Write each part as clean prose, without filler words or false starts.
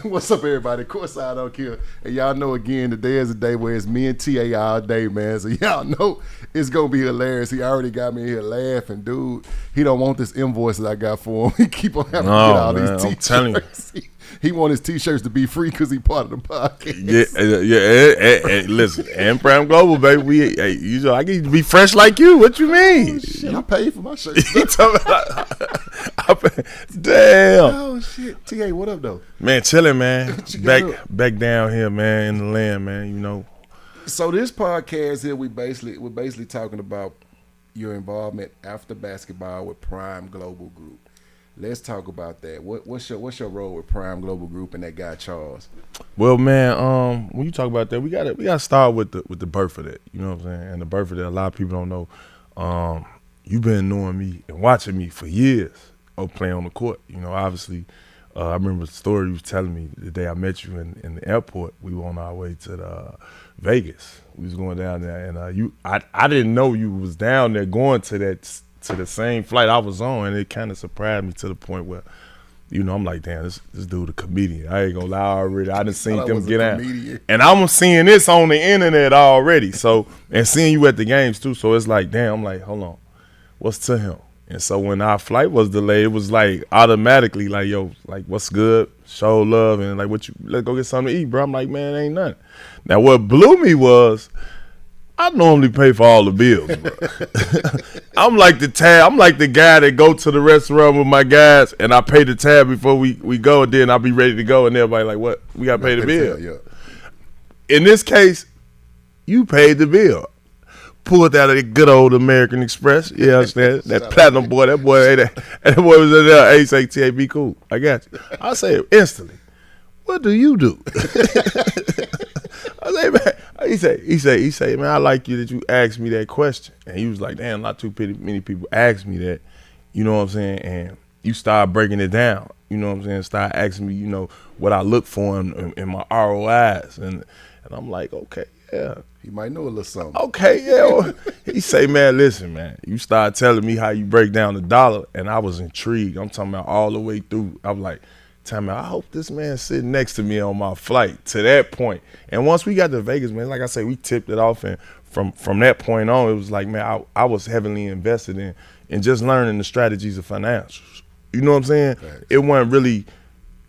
What's up, everybody? Courtside Unk here. And y'all know, again, today is a day where it's me and TA all day, man. So y'all know it's going to be hilarious. He already got me here laughing, dude. He don't want this invoice that I got for him. He keep on having to get all these T-shirts. He want his T-shirts to be free because he part of the podcast. Yeah. Listen, and Prime Global, baby. I get to be fresh like you. What you mean? Oh, shit, I paid for my shirts. Damn. Oh shit, TA, what up though? Man, chilling, man. Back down here, man, in the land, man. You know. So this podcast here, we're basically talking about your involvement after basketball with Prime Global Group. Let's talk about that. What's your role with Prime Global Group and that guy Charles? Well, man, when you talk about that, we gotta start with the birth of that. You know what I'm saying? And the birth of that, a lot of people don't know. You've been knowing me and watching me for years. Playing on the court. You know, obviously, I remember the story you was telling me the day I met you in the airport. We were on our way to Vegas. We was going down there, and I didn't know you was down there going to the same flight I was on, and it kind of surprised me to the point where, you know, I'm like, damn, this dude a comedian. I ain't gonna lie already. I done seen them get out, and I'm seeing this on the internet already. So, and seeing you at the games too. So it's like, damn, I'm like, hold on, what's to him? And so when our flight was delayed, it was like automatically like, yo, like, what's good? Show love, and like, let's go get something to eat, bro. I'm like, man, ain't nothing. Now what blew me was I normally pay for all the bills, bro. I'm like the guy that go to the restaurant with my guys and I pay the tab before we go, and then I'll be ready to go, and everybody like, what? We gotta pay the bill. Yeah. In this case, you paid the bill. Pulled out of the good old American Express. You understand? That platinum boy, that boy was in there. Hey, say, TA, be cool. I got you. I say instantly, what do you do? I say, man, he say, man, I like you that you asked me that question. And he was like, damn, not too many people ask me that. You know what I'm saying? And you start breaking it down. You know what I'm saying? Start asking me, you know, what I look for in my ROIs. And I'm like, okay, yeah. He might know a little something. Okay, yeah. He say, man, listen, man, you start telling me how you break down the dollar, and I was intrigued. I'm talking about all the way through. I'm like, I hope this man sitting next to me on my flight to that point. And once we got to Vegas, man, like I say, we tipped it off, and from that point on, it was like, man, I was heavily invested in just learning the strategies of financials. You know what I'm saying? Thanks.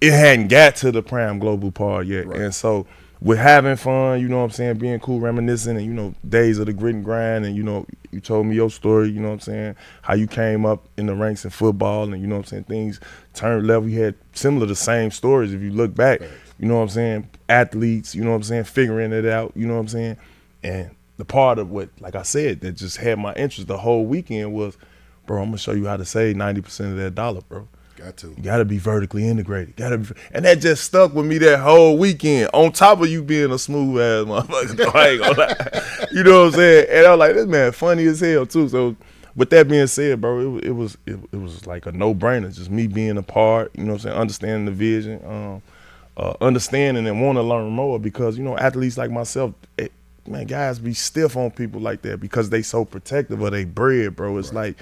It hadn't got to the Prime Global part yet. Right. And so with having fun, you know what I'm saying, being cool, reminiscing, and, you know, days of the grit and grind, and, you know, you told me your story, you know what I'm saying, how you came up in the ranks in football, and, you know what I'm saying, things turned level. You had similar the same stories if you look back, you know what I'm saying, athletes, you know what I'm saying, figuring it out, you know what I'm saying, and the part of what, like I said, that just had my interest the whole weekend was, bro, I'm going to show you how to save 90% of that dollar, bro. You gotta be vertically integrated. And that just stuck with me that whole weekend. On top of you being a smooth ass motherfucker, I ain't gonna lie. You know what I'm saying? And I was like, this man funny as hell too. So with that being said, bro, it was like a no brainer. Just me being a part. You know what I'm saying? Understanding the vision, understanding and want to learn more, because, you know, athletes like myself, man, guys be stiff on people like that because they so protective of their bread, bro. It's like,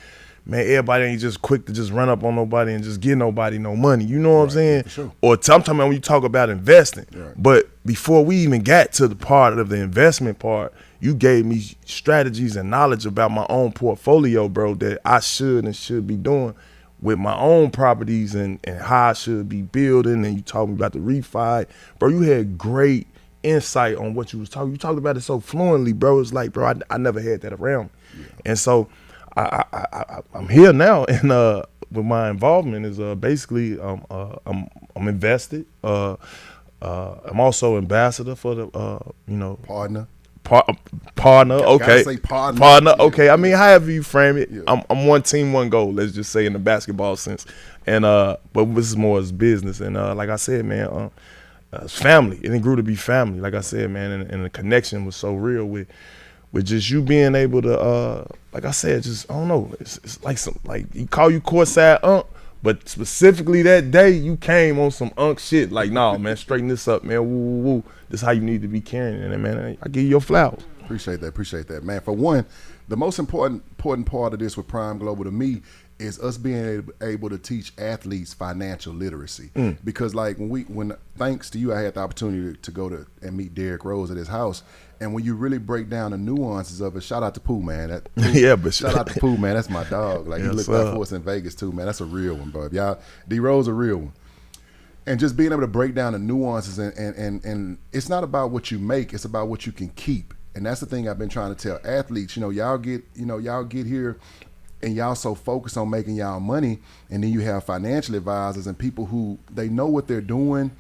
man, everybody ain't just quick to just run up on nobody and just give nobody no money. You know what I'm saying? Sure. Or I'm talking about when you talk about investing. Right. But before we even got to the part of the investment part, you gave me strategies and knowledge about my own portfolio, bro, that I should be doing with my own properties and how I should be building. And you talked about the refi. Bro, you had great insight on what you was talking. You talked about it so fluently, bro. It's like, bro, I never had that around me. Yeah. And so I'm here now, and with my involvement is basically I'm invested. I'm also ambassador for the you know, partner. Okay, say partner. Partner. Okay, I mean, however you frame it, yeah. I'm one team, one goal. Let's just say in the basketball sense, and but this is more as business. And like I said, man, it's family. It grew to be family. Like I said, man, and the connection was so real with just you being able to, like I said, just, I don't know, it's like you call you Courtside Unk, but specifically that day you came on some Unk shit. Like, nah, man, straighten this up, man. Woo, woo, woo. This is how you need to be carrying it, man. I give you your flowers. Appreciate that, man. For one, the most important part of this with Prime Global to me is us being able to teach athletes financial literacy. Because like when thanks to you, I had the opportunity to go to and meet Derrick Rose at his house. And when you really break down the nuances of it, shout out to Pooh, man. Shout out to Pooh, man. That's my dog. Like, he looked out for us in Vegas too, man. That's a real one, bro. If y'all, D Rose a real one. And just being able to break down the nuances and it's not about what you make, it's about what you can keep. And that's the thing I've been trying to tell athletes. Y'all get here and y'all so focused on making y'all money, and then you have financial advisors and people who they know what they're doing,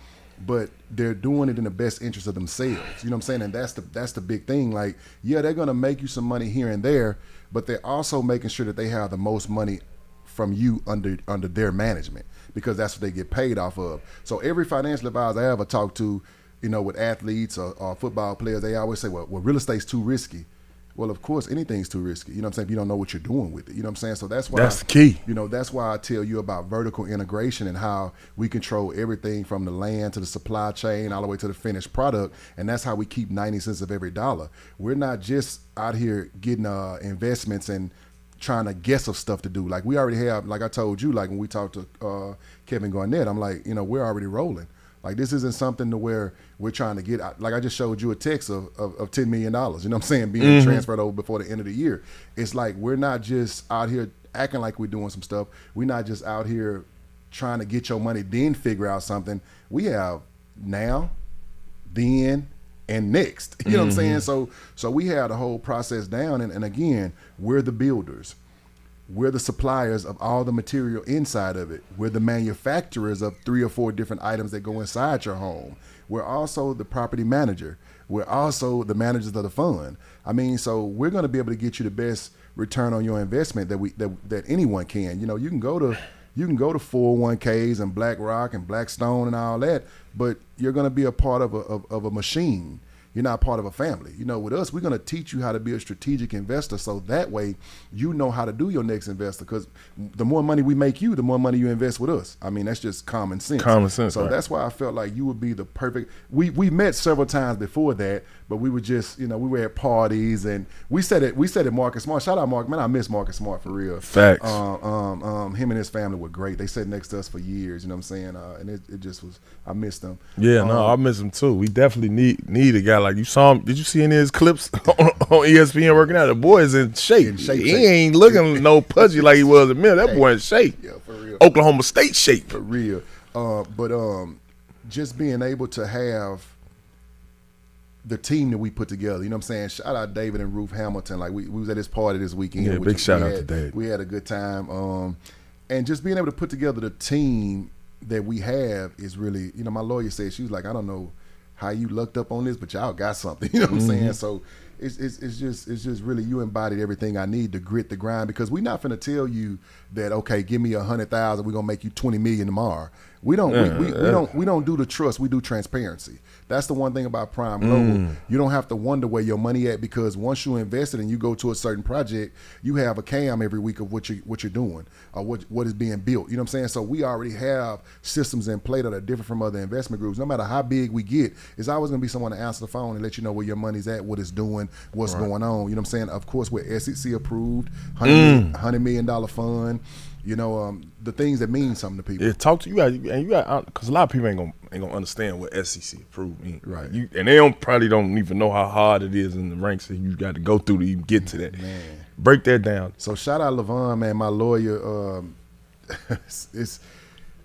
but they're doing it in the best interest of themselves. You know what I'm saying? And that's the big thing. Like, yeah, they're gonna make you some money here and there, but they're also making sure that they have the most money from you under their management, because that's what they get paid off of. So every financial advisor I ever talked to, with athletes or football players, they always say, well, real estate's too risky. Well, of course, anything's too risky. You know what I'm saying? If you don't know what you're doing with it. You know what I'm saying? So that's why that's the key. That's why I tell you about vertical integration and how we control everything from the land to the supply chain all the way to the finished product. And that's how we keep 90 cents of every dollar. We're not just out here getting investments and trying to guess of stuff to do. Like, we already have, like I told you, like when we talked to Kevin Garnett, I'm like, we're already rolling. Like, this isn't something to where we're trying to get, like I just showed you a text of $10 million, you know what I'm saying, being transferred over before the end of the year. It's like, we're not just out here acting like we're doing some stuff. We're not just out here trying to get your money, then figure out something. We have now, then, and next. You know what I'm saying? So we have the whole process down. And again, we're the builders. We're the suppliers of all the material inside of it. We're the manufacturers of 3 or 4 different items that go inside your home. We're also the property manager. We're also the managers of the fund. I mean, so we're going to be able to get you the best return on your investment that anyone can. You can go to 401ks and BlackRock and Blackstone and all that, but you're going to be a part of a machine. You're not part of a family. With us, we're going to teach you how to be a strategic investor, so that way you know how to do your next investor, because the more money we make you, the more money you invest with us. I mean, that's just common sense. So right. That's why I felt like you would be the perfect. We met several times before that, but we were just, we were at parties and we said it Marcus Smart. Shout out Mark, man, I miss Marcus Smart for real. Facts. Him and his family were great. They sat next to us for years, you know what I'm saying? And it just was, I missed them. Yeah, no, I miss him too. We definitely need a guy like you. Saw him? Did you see any of his clips on ESPN working out? The boy is in shape. He ain't looking no pudgy like he was at Mill. That boy in shape. Yeah, for real. Oklahoma State shape. For real. But just being able to have the team that we put together, you know what I'm saying? Shout out David and Ruth Hamilton. Like, we was at this party this weekend. Yeah, big shout out to Dave. We had a good time. And just being able to put together the team that we have is really, my lawyer said, she was like, I don't know how you lucked up on this, but y'all got something. You know what I'm saying? So it's just really, you embodied everything I need to grit the grind, because we're not finna tell you that, okay, give me 100,000, we're gonna make you 20 million tomorrow. We don't do the trust, we do transparency. That's the one thing about Prime Global. You don't have to wonder where your money at, because once you invest it and you go to a certain project, you have a cam every week of what you're doing or what is being built. You know what I'm saying? So we already have systems in play that are different from other investment groups. No matter how big we get, it's always gonna be someone to answer the phone and let you know where your money's at, what it's doing, what's going on. You know what I'm saying? Of course, we're SEC approved, $100 million fund. The things that mean something to people. Yeah, talk to you guys, and you got, because a lot of people ain't gonna understand what SEC approved means. Right. And they probably don't even know how hard it is in the ranks that you got to go through to even get to that. Man, break that down. So shout out Levon, man, my lawyer. It's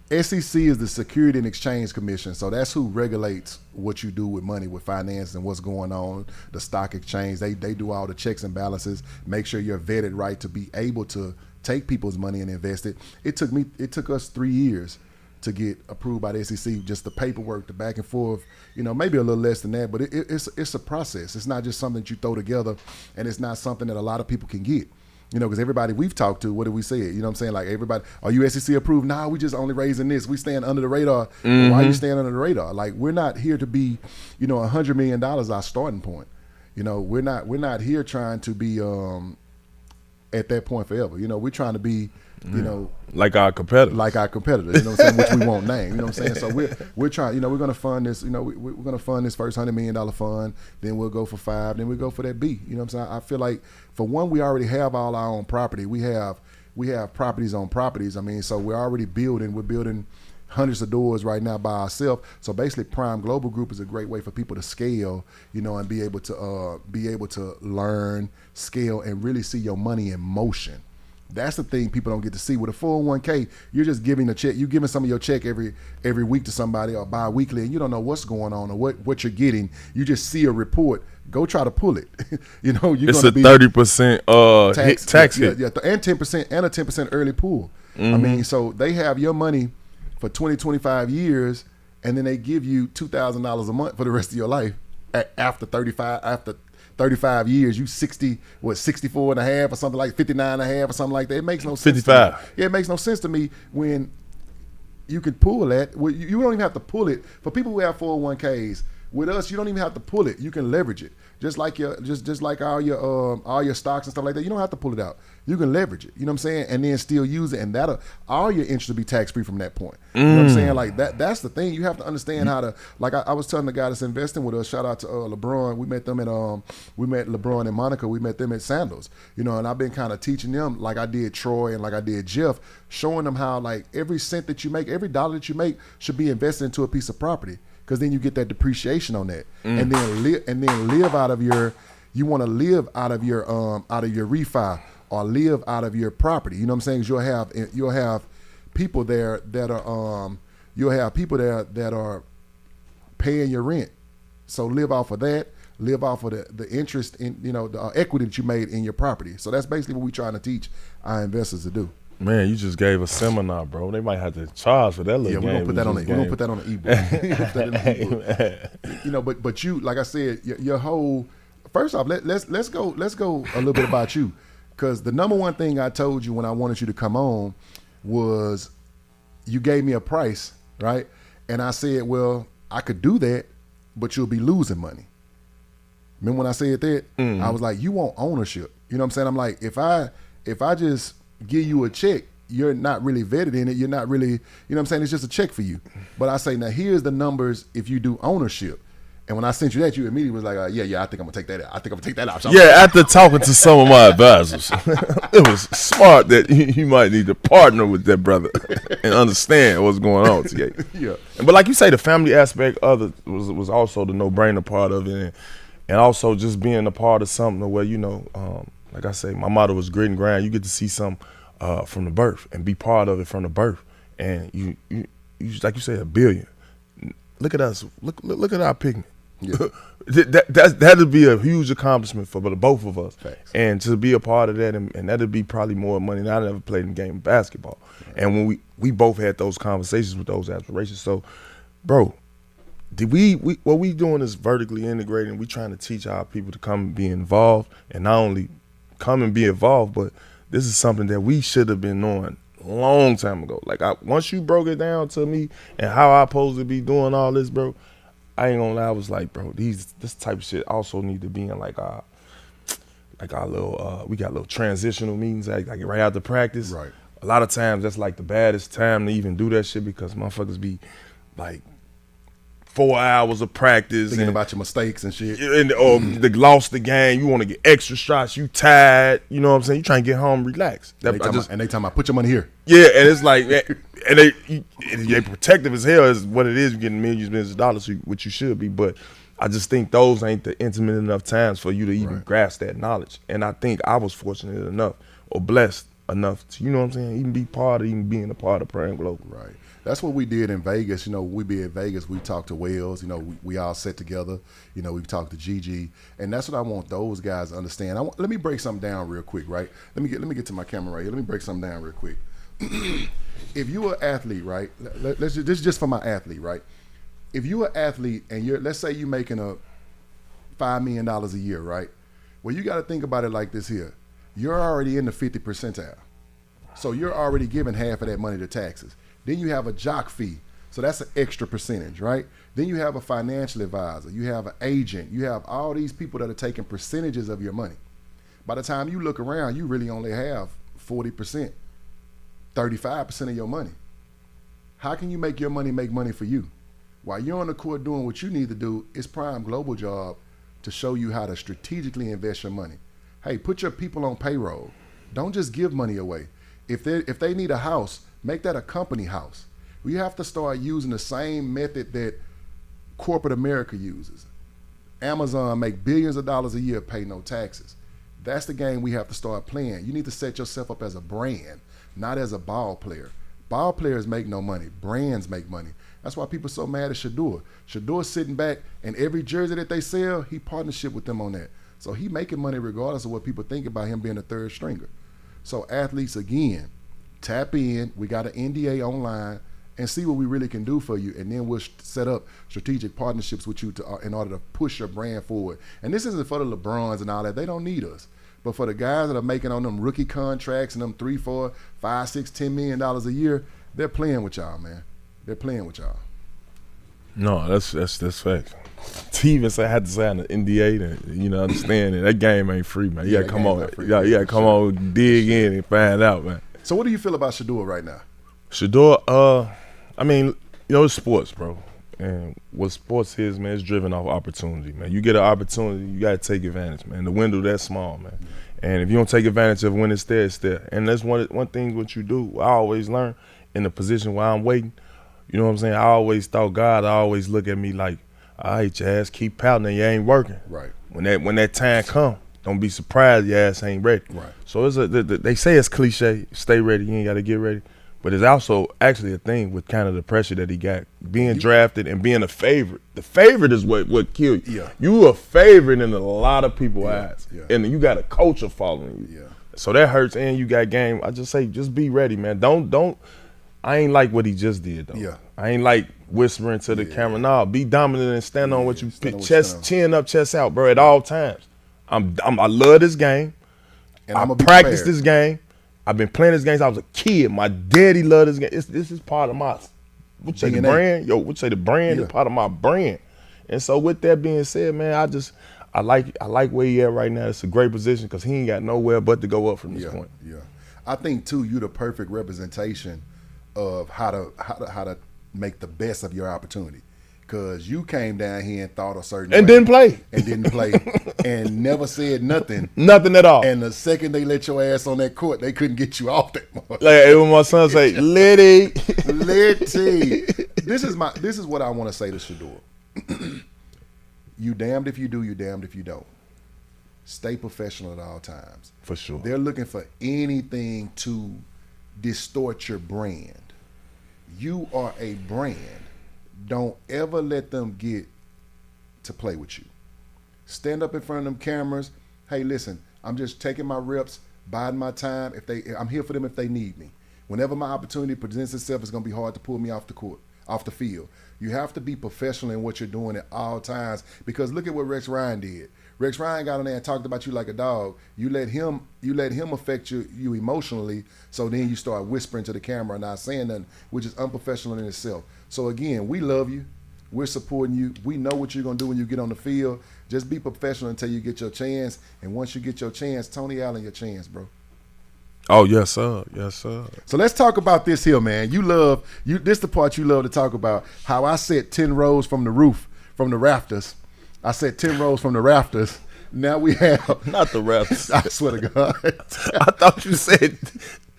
SEC is the Security and Exchange Commission, so that's who regulates what you do with money, with finance, and what's going on. The stock exchange, they do all the checks and balances, make sure you're vetted right to be able to take people's money and invest it. It took us 3 years to get approved by the SEC, just the paperwork, the back and forth, maybe a little less than that, but it's a process. It's not just something that you throw together, and it's not something that a lot of people can get. Because everybody we've talked to, what did we say? You know what I'm saying? Like, everybody, are you SEC approved? Nah, we just only raising this. We staying under the radar. Why are you staying under the radar? Like, we're not here to be, $100 million our starting point. We're not here trying to be at that point forever. We're trying to be, like our competitors. You know what I'm saying, which we won't name. You know what I'm saying? So we're trying, we're gonna fund this, we're gonna fund this first $100 million fund, then we'll go for 5, then we'll go for that B. You know what I'm saying? I feel like, for one, we already have all our own property. We have we have properties on properties. I mean, so we're already building. We're building hundreds of doors right now by ourselves. So basically, Prime Global Group is a great way for people to scale, you know, and be able to learn, scale, and really see your money in motion. That's the thing people don't get to see. With a 401k, you're just giving a check. You're giving some of your check every week to somebody or bi-weekly, and you don't know what's going on or what you're getting. You just see a report. Go try to pull it. You know, you're it's gonna a be 30% tax hit. Yeah, and 10% and a 10% early pull. I mean, so they have your money for 20, 25 years, and then they give you $2,000 a month for the rest of your life after 35 years. You 64 and a half or something like 59 and a half or something like that. It makes no sense. 55. Yeah, it makes no sense to me when you can pull that. Well, you don't even have to pull it. For people who have 401ks, with us, you don't even have to pull it. You can leverage it. Just like all your stocks and stuff like that. You don't have to pull it out. You can leverage it. You know what I'm saying? And then still use it, and that'll all your interest will be tax free from that point. You know what I'm saying? Like that's the thing. You have to understand how to. Like I was telling the guy that's investing with us. Shout out to LeBron. We met LeBron and Monica. We met them at Sandals. You know, and I've been kind of teaching them, like I did Troy and like I did Jeff, showing them how like every cent that you make, every dollar that you make should be invested into a piece of property. Because then you get that depreciation on that, and then live out of your. You want to live out of your refi or live out of your property. You know what I'm saying? 'Cause you'll have people there that are paying your rent. So live off of that. Live off of the interest in the equity that you made in your property. So that's basically what we're trying to teach our investors to do. Man, you just gave a seminar, bro. They might have to charge for that little game. Yeah, we're gonna put that on the ebook. But you, like I said, your whole. First off, let's go a little bit about you, because the number one thing I told you when I wanted you to come on was you gave me a price, right? And I said, well, I could do that, but you'll be losing money. Remember when I said that? I was like, you want ownership. You know what I'm saying? I'm like, if I just give you a check, you're not really vetted in it. You're not really, you know what I'm saying? It's just a check for you. But I say, now here's the numbers if you do ownership. And when I sent you that, you immediately was like, yeah, I think I'm going to take that out. I think I'm going to take that option. Yeah, after talking to some of my advisors, it was smart that you might need to partner with that brother and understand what's going on today. Yeah. But like you say, the family aspect of it was also the no-brainer part of it. And also just being a part of something where, like I say, my motto was grit and grind. You get to see something from the birth and be part of it from the birth. And you like you say, $1 billion. Look at us. Look at our picnic. Yeah. That'd be a huge accomplishment for both of us. Thanks. And to be a part of that, and that'd be probably more money than I never played in the game of basketball. Right. And when we both had those conversations with those aspirations. So, bro, what we doing is vertically integrating. We trying to teach our people to come and be involved, and not only come and be involved, but this is something that we should have been knowing a long time ago. Like once you broke it down to me and how I supposed to be doing all this, bro, I ain't gonna lie. I was like, bro, this type of shit also need to be in like our little we got little transitional meetings like right after practice. Right. A lot of times that's like the baddest time to even do that shit because motherfuckers be like 4 hours of practice thinking about your mistakes and shit, and they lost the game. You want to get extra shots. You tired. You know what I'm saying? You trying to get home, relax. And they talking about put your money here. Yeah, and it's like, and they protective as hell is what it is. You're getting millions of dollars, which you should be. But I just think those ain't the intimate enough times for you to even grasp that knowledge. And I think I was fortunate enough or blessed enough to, you know what I'm saying, even being a part of Prime Global. Right. That's what we did in Vegas. We be in Vegas. We talked to Wells. We all sat together. We talked to Gigi, and that's what I want those guys to understand. Let me break something down real quick, right? Let me get to my camera right here. Let me break something down real quick. If you are an athlete, right? This is just for my athlete, right? If you're an athlete and let's say you're making $5 million a year, right? Well, you got to think about it like this here. You're already in the 50th percentile, so you're already giving half of that money to taxes. Then you have a jock fee. So that's an extra percentage, right? Then you have a financial advisor. You have an agent. You have all these people that are taking percentages of your money. By the time you look around, you really only have 40%, 35% of your money. How can you make your money make money for you? While you're on the court doing what you need to do, it's Prime Global job to show you how to strategically invest your money. Hey, put your people on payroll. Don't just give money away. If they need a house, make that a company house. We have to start using the same method that corporate America uses. Amazon make billions of dollars a year, pay no taxes. That's the game we have to start playing. You need to set yourself up as a brand, not as a ball player. Ball players make no money. Brands make money. That's why people are so mad at Shador. Shador's sitting back, and every jersey that they sell, he partnership with them on that. So he making money regardless of what people think about him being a third stringer. So athletes, again, tap in. We got an NDA online, and see what we really can do for you, and then we'll set up strategic partnerships with you in order to push your brand forward. And this isn't for the LeBrons and all that. They don't need us. But for the guys that are making on them rookie contracts and them $3, $4, $5, $6, $10 million a year, they're playing with y'all, man. They're playing with y'all. No, that's fact. To even say I had to sign an NDA, to, understand that game ain't free, man. You gotta come on, come on, dig in and find out, man. So what do you feel about Shador right now? Shador, it's sports, bro. And what sports is, man, it's driven off opportunity, man. You get an opportunity, you got to take advantage, man. The window that small, man. And if you don't take advantage of when it's there, it's there. And that's one thing what you do. I always learn in the position where I'm waiting. You know what I'm saying? I always thought God always look at me like, all right, your ass keep pouting, you ain't working. Right. When that time come, don't be surprised your ass ain't ready. Right. So they say it's cliche, stay ready, you ain't got to get ready. But it's also actually a thing with kind of the pressure that he got, being drafted and being a favorite. The favorite is what killed you. Yeah. You a favorite in a lot of people's eyes. Yeah. And you got a culture following you. Yeah. So that hurts, and you got game. I just say, just be ready, man. Don't. I ain't like what he just did, though. Yeah. I ain't like whispering to the camera. Nah, be dominant and stand on what you chin up, chest out, bro, at all times. I love this game. And I practice this game. I've been playing this game since I was a kid. My daddy loved this game. This is part of my, what say the brand? Yo, what say the brand is part of my brand. And so with that being said, man, I like where he at right now. It's a great position because he ain't got nowhere but to go up from this point. Yeah. I think too, you the perfect representation of how to make the best of your opportunity. Because you came down here and thought a certain and way. Didn't play. And never said nothing. Nothing at all. And the second they let your ass on that court, they couldn't get you off that motherfucker. Like when my son say, Liddy. This is what I want to say to Shador. You damned if you do, you damned if you don't. Stay professional at all times. For sure. They're looking for anything to distort your brand. You are a brand. Don't ever let them get to play with you. Stand up in front of them cameras. Hey, listen, I'm just taking my reps, biding my time. I'm here for them if they need me. Whenever my opportunity presents itself, it's going to be hard to pull me off the court, off the field. You have to be professional in what you're doing at all times, because look at what Rex Ryan did. Rex Ryan got on there and talked about you like a dog. You let him affect you emotionally, so then you start whispering to the camera and not saying nothing, which is unprofessional in itself. So again, we love you. We're supporting you. We know what you're going to do when you get on the field. Just be professional until you get your chance. And once you get your chance, Tony Allen, your chance, bro. Oh, yes, sir. Yes, sir. So let's talk about this here, man. This the part you love to talk about, how I set 10 rows from the roof, from the rafters. I set 10 rows from the rafters. Now we have... Not the rafters. I swear to God. I thought you said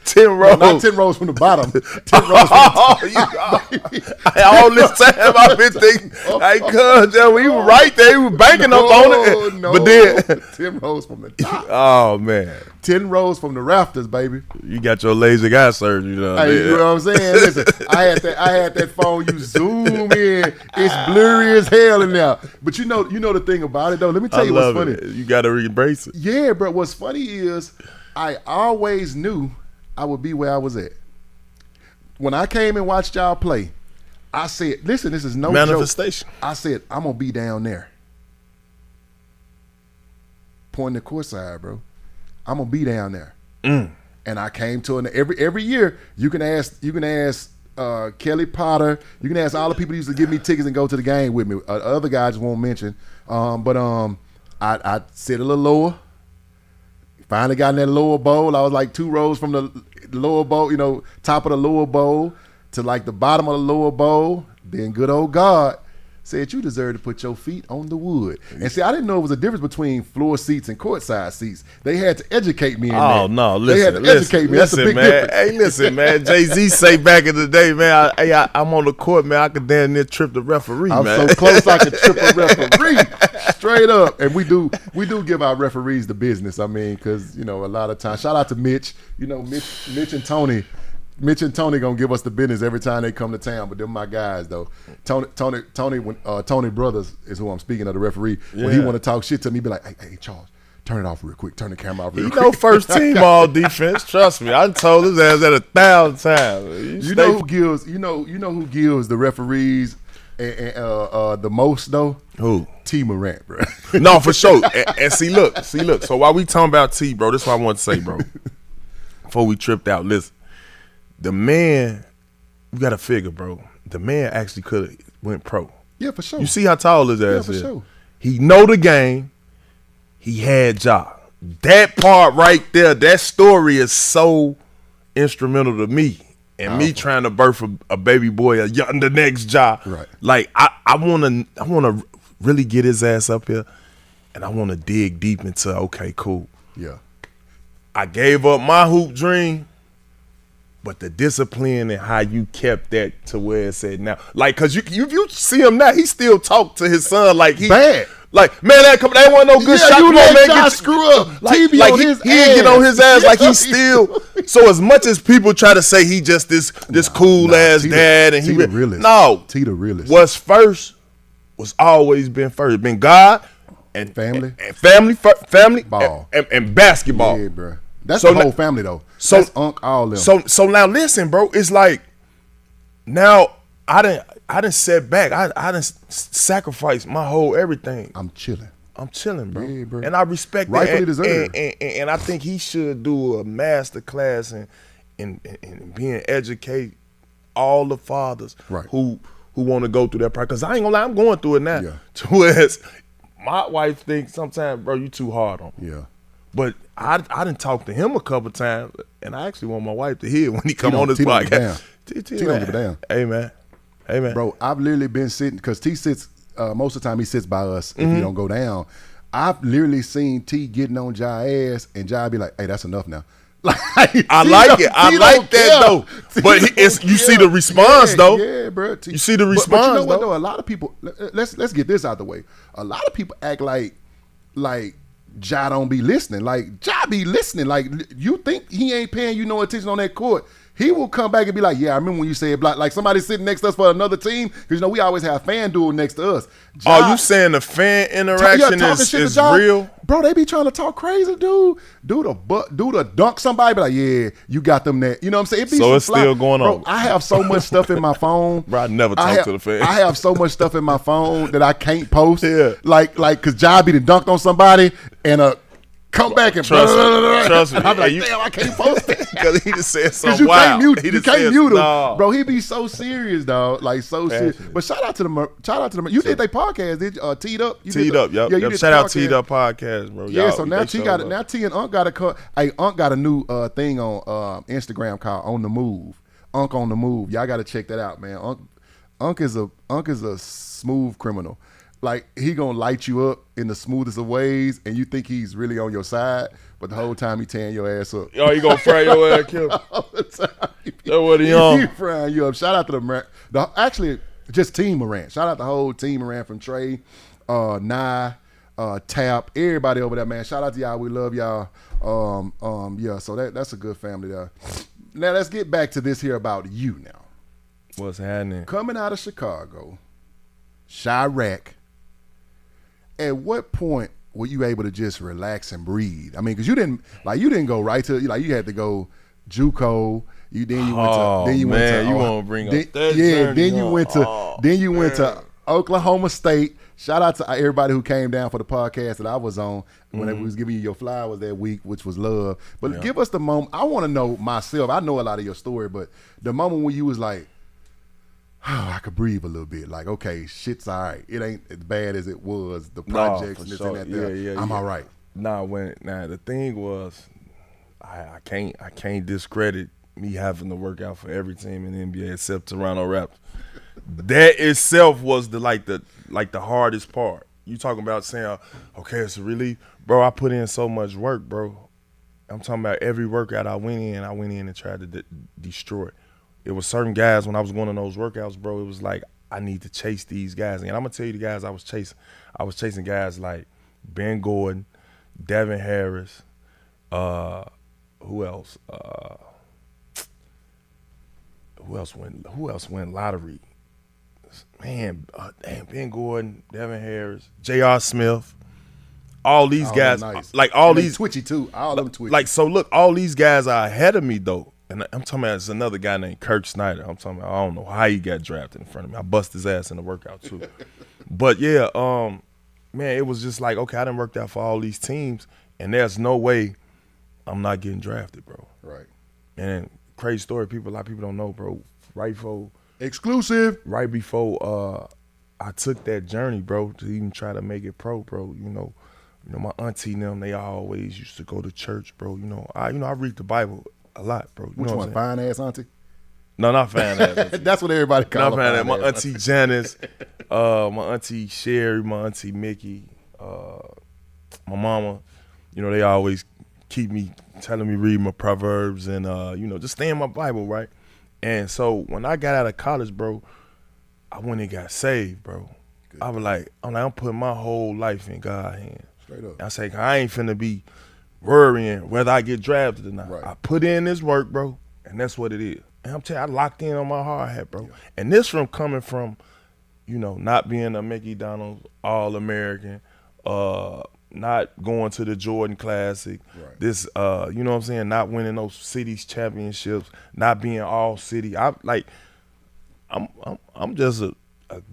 10 rows. No, not 10 rows from the bottom. 10 rows from the top. All this time I've been thinking, hey, cuz, we were right there. We were banking up on it. No, but then 10 rows from the top. Oh, man. 10 rows from the rafters, baby. You got your laser eye surgery done. Hey, you know what I'm saying? Listen, I had that phone. You zoom in, it's blurry as hell in there. But you know the thing about it though. Let me tell you what's funny. You got to embrace it. Yeah, bro. What's funny is I always knew I would be where I was at. When I came and watched y'all play, I said, "Listen, this is no manifestation." Joke. I said, "I'm gonna be down there." Pointing the courtside, bro. I'm gonna be down there, and I came to an every year. You can ask Kelly Potter. You can ask all the people who used to give me tickets and go to the game with me. Other guys won't mention, but I sit a little lower. Finally got in that lower bowl. I was like 2 rows from the lower bowl, top of the lower bowl to like the bottom of the lower bowl. Then good old God said you deserve to put your feet on the wood. And see, I didn't know it was a difference between floor seats and courtside seats. They had to educate me in that. Oh no, listen, they had to educate me. That's a big man. difference. Hey, listen, man. Jay-Z say back in the day, man, I'm on the court, man. I could damn near trip the referee, I'm man. so close I could trip a referee. Straight up. And we do give our referees the business. I mean, because, a lot of times, shout out to Mitch. Mitch and Tony. Mitch and Tony gonna give us the business every time they come to town, but they're my guys though. Tony Brothers is who I'm speaking of, the referee. Yeah. When he want to talk shit to me, be like, hey Charles, turn it off real quick. Turn the camera off real quick. You know, first team all defense. Trust me, I told his ass that 1,000 times. You know who gives the referees and the most though? Who? T Morant, bro. No, for sure. And see, look. So while we talking about T, bro, this is what I want to say, bro. Before we tripped out, listen. The man, you got to figure, bro. The man actually could have went pro. Yeah, for sure. You see how tall his ass for is? Sure. He know the game. He had job. That part right there, that story is so instrumental to me. And me trying to birth a baby boy, the next job. Right. Like, I wanna really get his ass up here, and I want to dig deep into, okay, cool. Yeah. I gave up my hoop dream. But the discipline and how you kept that to where it's at now, like, cause you see him now, he still talk to his son like he bad. Like, man, that wasn't no good shot. You let man, screw up. Like, on his he ass. get on his ass like he still. So as much as people try to say he just this cool ass dad and T the realist. No, T the realist. What's first was always been first. Been God and family, and family, ball and basketball. Yeah, bro. That's the whole family though. So that's Unk, all them. So now listen, bro. It's like now I didn't set back. I didn't sacrifice my whole everything. I'm chilling, bro. Yeah, bro. And I respect rightfully that. deserved. And I think he should do a master class in being educate all the fathers right. who want to go through that part. Because I ain't gonna lie, I'm going through it now. Yeah. Whereas my wife thinks sometimes, bro, you too hard on me. Yeah. But I didn't talk to him a couple times, and I actually want my wife to hear when he come on this podcast. T don't give a damn. Hey, man. Bro, I've literally been sitting, because T sits, most of the time he sits by us if he don't go down. I've literally seen T getting on Jai ass, and Jai be like, hey, that's enough now. Like, I like it. I like that, though. But you see the response, though. Yeah, bro. You see the response, but you know what, though? A lot of people, let's get this out the way. A lot of people act like Ja don't be listening. Like, Ja be listening. Like, you think he ain't paying you no attention on that court. He will come back and be like, yeah, I remember when you said black. Like, somebody sitting next to us for another team, because, we always have FanDuel next to us. Ja, you saying the fan interaction is real? Bro, they be trying to talk crazy, dude. Do the dunk somebody, be like, yeah, you got them there. You know what I'm saying? So it's still going on. Bro, I have so much stuff in my phone. Bro, I never talk to the fans. I have so much stuff in my phone that I can't post. Yeah. Like, because Ja be done dunked on somebody and come back and trust me. And I'm like, damn, I can't post it. Because he just said something wild. You can't mute him. No. Bro, he be so serious, dog. Like, so serious. But shout out to them. You did their podcast, did you? Teed Up? Teed Up, yep. Yeah, you did Shout out Teed Up podcast, bro. Yeah, so now T got it. Now T and Unk got a Unk got a new thing on Instagram called On the Move. Unk on the Move. Y'all got to check that out, man. Unk is a smooth criminal. Like, he gonna light you up in the smoothest of ways, and you think he's really on your side, but the whole time he tearing your ass up. Oh, he gonna fry your ass, Kim? All the time. That's what he on. He frying you up. Shout out to actually just Team Morant. Shout out the whole Team Morant from Trey, Nye, Tap, everybody over there, man. Shout out to y'all. We love y'all. Yeah. So that's a good family there. Now let's get back to this here about you now. What's happening? Coming out of Chicago, Chirac. At what point were you able to just relax and breathe? I mean, because you didn't go right to, you had to go JUCO. Then you went to Oklahoma State. Shout out to everybody who came down for the podcast that I was on when we was giving you your flowers that week, which was love. But give us the moment. I want to know myself. I know a lot of your story, but the moment when you was like, I could breathe a little bit. Like, okay, shit's all right. It ain't as bad as it was. The projects and this and that. Yeah, I'm all right. The thing was, I can't discredit me having to work out for every team in the NBA except Toronto Raptors. that itself was the hardest part. You talking about saying, okay, it's a relief. Bro, I put in so much work, bro. I'm talking about every workout I went in and tried to destroy it. It was certain guys when I was going on those workouts, bro, it was like, I need to chase these guys. And I'm going to tell you the guys I was chasing. I was chasing guys like Ben Gordon, Devin Harris, who else? Who else went lottery? Man, damn, Ben Gordon, Devin Harris, J.R. Smith, all these guys, nice. like all and these twitchy too. All them twitchy. Like, so look, all these guys are ahead of me though. And I'm talking about there's another guy named Kirk Snyder. I'm talking about, I don't know how he got drafted in front of me. I bust his ass in the workout too. But yeah, man, it was just like, okay, I done worked out for all these teams, and there's no way I'm not getting drafted, bro. Right. And crazy story, a lot of people don't know, bro. Right before I took that journey, bro, to even try to make it pro, bro. You know, my auntie and them, they always used to go to church, bro. I read the Bible a lot, bro. Which one? Fine ass auntie? No, not fine ass auntie. That's what everybody calls her. My auntie Janice, my auntie Sherry, my auntie Mickey, my mama. They always keep me telling me read my Proverbs and just stay in my Bible, right? And so when I got out of college, bro, I went and got saved, bro. Good. I'm putting my whole life in God's hands. Straight up. I say, I ain't finna be worrying whether I get drafted or not. Right. I put in this work, bro, and that's what it is. And I'm telling you, I locked in on my hard hat, bro. Yeah. And this from coming from, not being a Mickey Donald's All-American, not going to the Jordan Classic, right. This, you know what I'm saying, not winning those cities championships, not being all city. I'm just a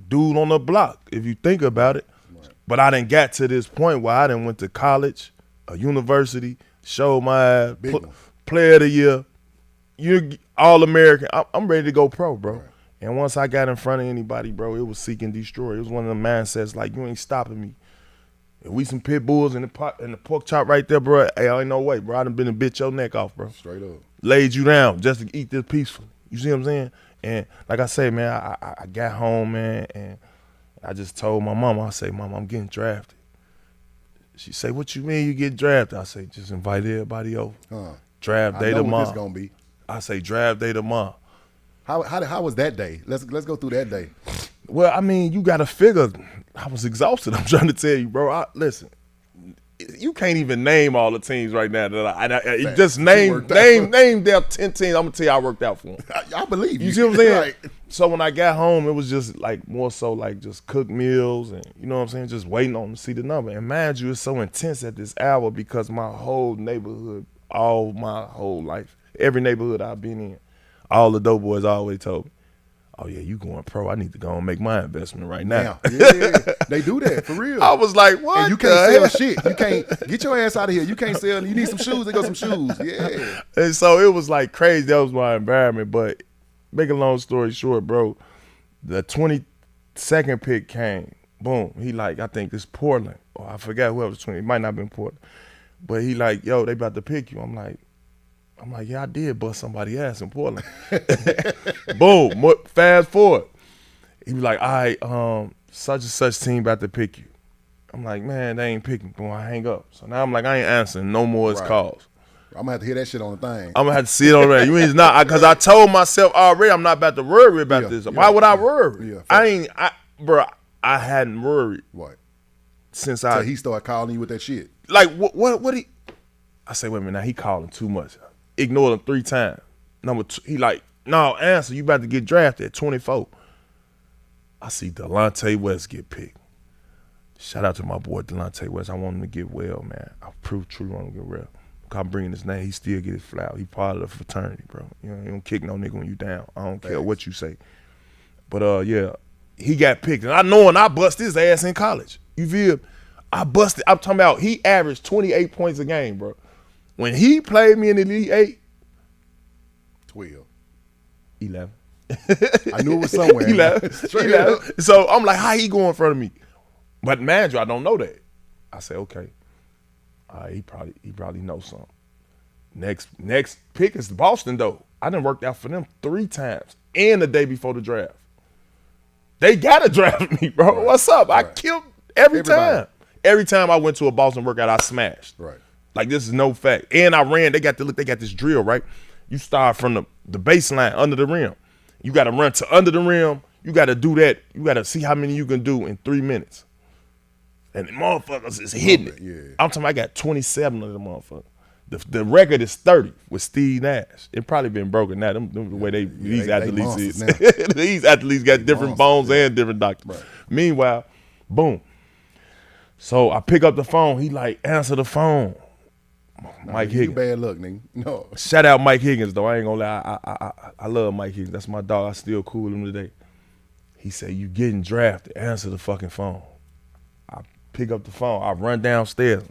dude on the block, if you think about it. Right. But I done got to this point where I done went to college, a university, showed my ass, player of the year, All-American. I'm ready to go pro, bro. Right. And once I got in front of anybody, bro, it was seek and destroy. It was one of the mindsets like, you ain't stopping me. If we some pit bulls in the pork chop right there, bro, hey, ain't no way, bro. I done been to bit your neck off, bro. Straight up. Laid you down just to eat this peacefully. You see what I'm saying? And like I say, man, I got home, man, and I just told my mama, I say, Mama, I'm getting drafted. She say, what you mean you get drafted? I say, just invite everybody over. Draft day tomorrow. What this gonna be. I say, draft day tomorrow. How was that day? Let's go through that day. Well, I mean, you got to figure. I was exhausted. I'm trying to tell you, bro. Listen, you can't even name all the teams right now. That I just name their 10 teams. I'm gonna tell you, I worked out for them. I believe you. You see what I'm saying? Right. So when I got home, it was just like more so like just cooked meals and you know what I'm saying, just waiting on to see the number. And mind you, it's so intense at this hour because my whole neighborhood, all my whole life, every neighborhood I've been in, all the dope boys always told me, oh yeah, you going pro. I need to go and make my investment right now. Yeah. They do that for real. I was like, what? And you can't sell shit. You can't get your ass out of here. You can't sell. You need some shoes. They got some shoes. Yeah. And so it was like crazy. That was my environment. But make a long story short, bro, the 22nd pick came. Boom. He like, I think it's Portland. Or I forgot whoever was 20. It might not have been Portland. But he like, yo, they about to pick you. I'm like, yeah, I did bust somebody's ass in Portland. Boom, fast forward. He was like, all right, such and such team about to pick you. I'm like, man, they ain't picking. Boom, I hang up. So now I'm like, I ain't answering no more his calls. I'm going to have to hear that shit on the thing. I'm going to have to see it on there. You mean not, because I told myself already I'm not about to worry about this. Why would I worry? Yeah, I hadn't worried. What? Since so he started calling you with that shit. Like, what he, I say, wait a minute, now he calling too much. Ignored him 3 times. Number 2, he like, no, answer, you about to get drafted at 24. I see Delonte West get picked. Shout out to my boy Delonte West. I want him to get well, man. I truly want him to get well. I'm bringing his name. He still get his flower. He part of the fraternity, bro. You don't kick no nigga when you down. I don't care what you say. But yeah, he got picked. And I bust his ass in college. You feel? I busted. I'm talking about he averaged 28 points a game, bro. When he played me in the Elite 8, 12. 11. I knew it was somewhere. 11. So I'm like, how he go in front of me? But manager, I don't know that. I say, okay. He probably knows something. Next pick is Boston, though. I done worked out for them 3 times and the day before the draft. They gotta draft me, bro. Right. What's up? I Right. killed every Everybody. time. Every time I went to a Boston workout, I smashed. Right. Like, this is no fact. And I ran. They got this drill, right? You start from the baseline under the rim. You got to run to under the rim. You got to do that. You got to see how many you can do in 3 minutes. And the motherfuckers is hitting it. Yeah. I'm talking. I got 27 of them motherfuckers. The record is 30 with Steve Nash. It probably been broken now. The way these athletes is. These athletes got different bones and different doctors. Right. Meanwhile, boom. So I pick up the phone. He like, answer the phone. Mike Higgins. You bad luck, nigga. No. Shout out Mike Higgins, though. I ain't gonna lie. I love Mike Higgins. That's my dog. I still cool with him today. He said, you getting drafted. Answer the fucking phone. I pick up the phone. I run downstairs.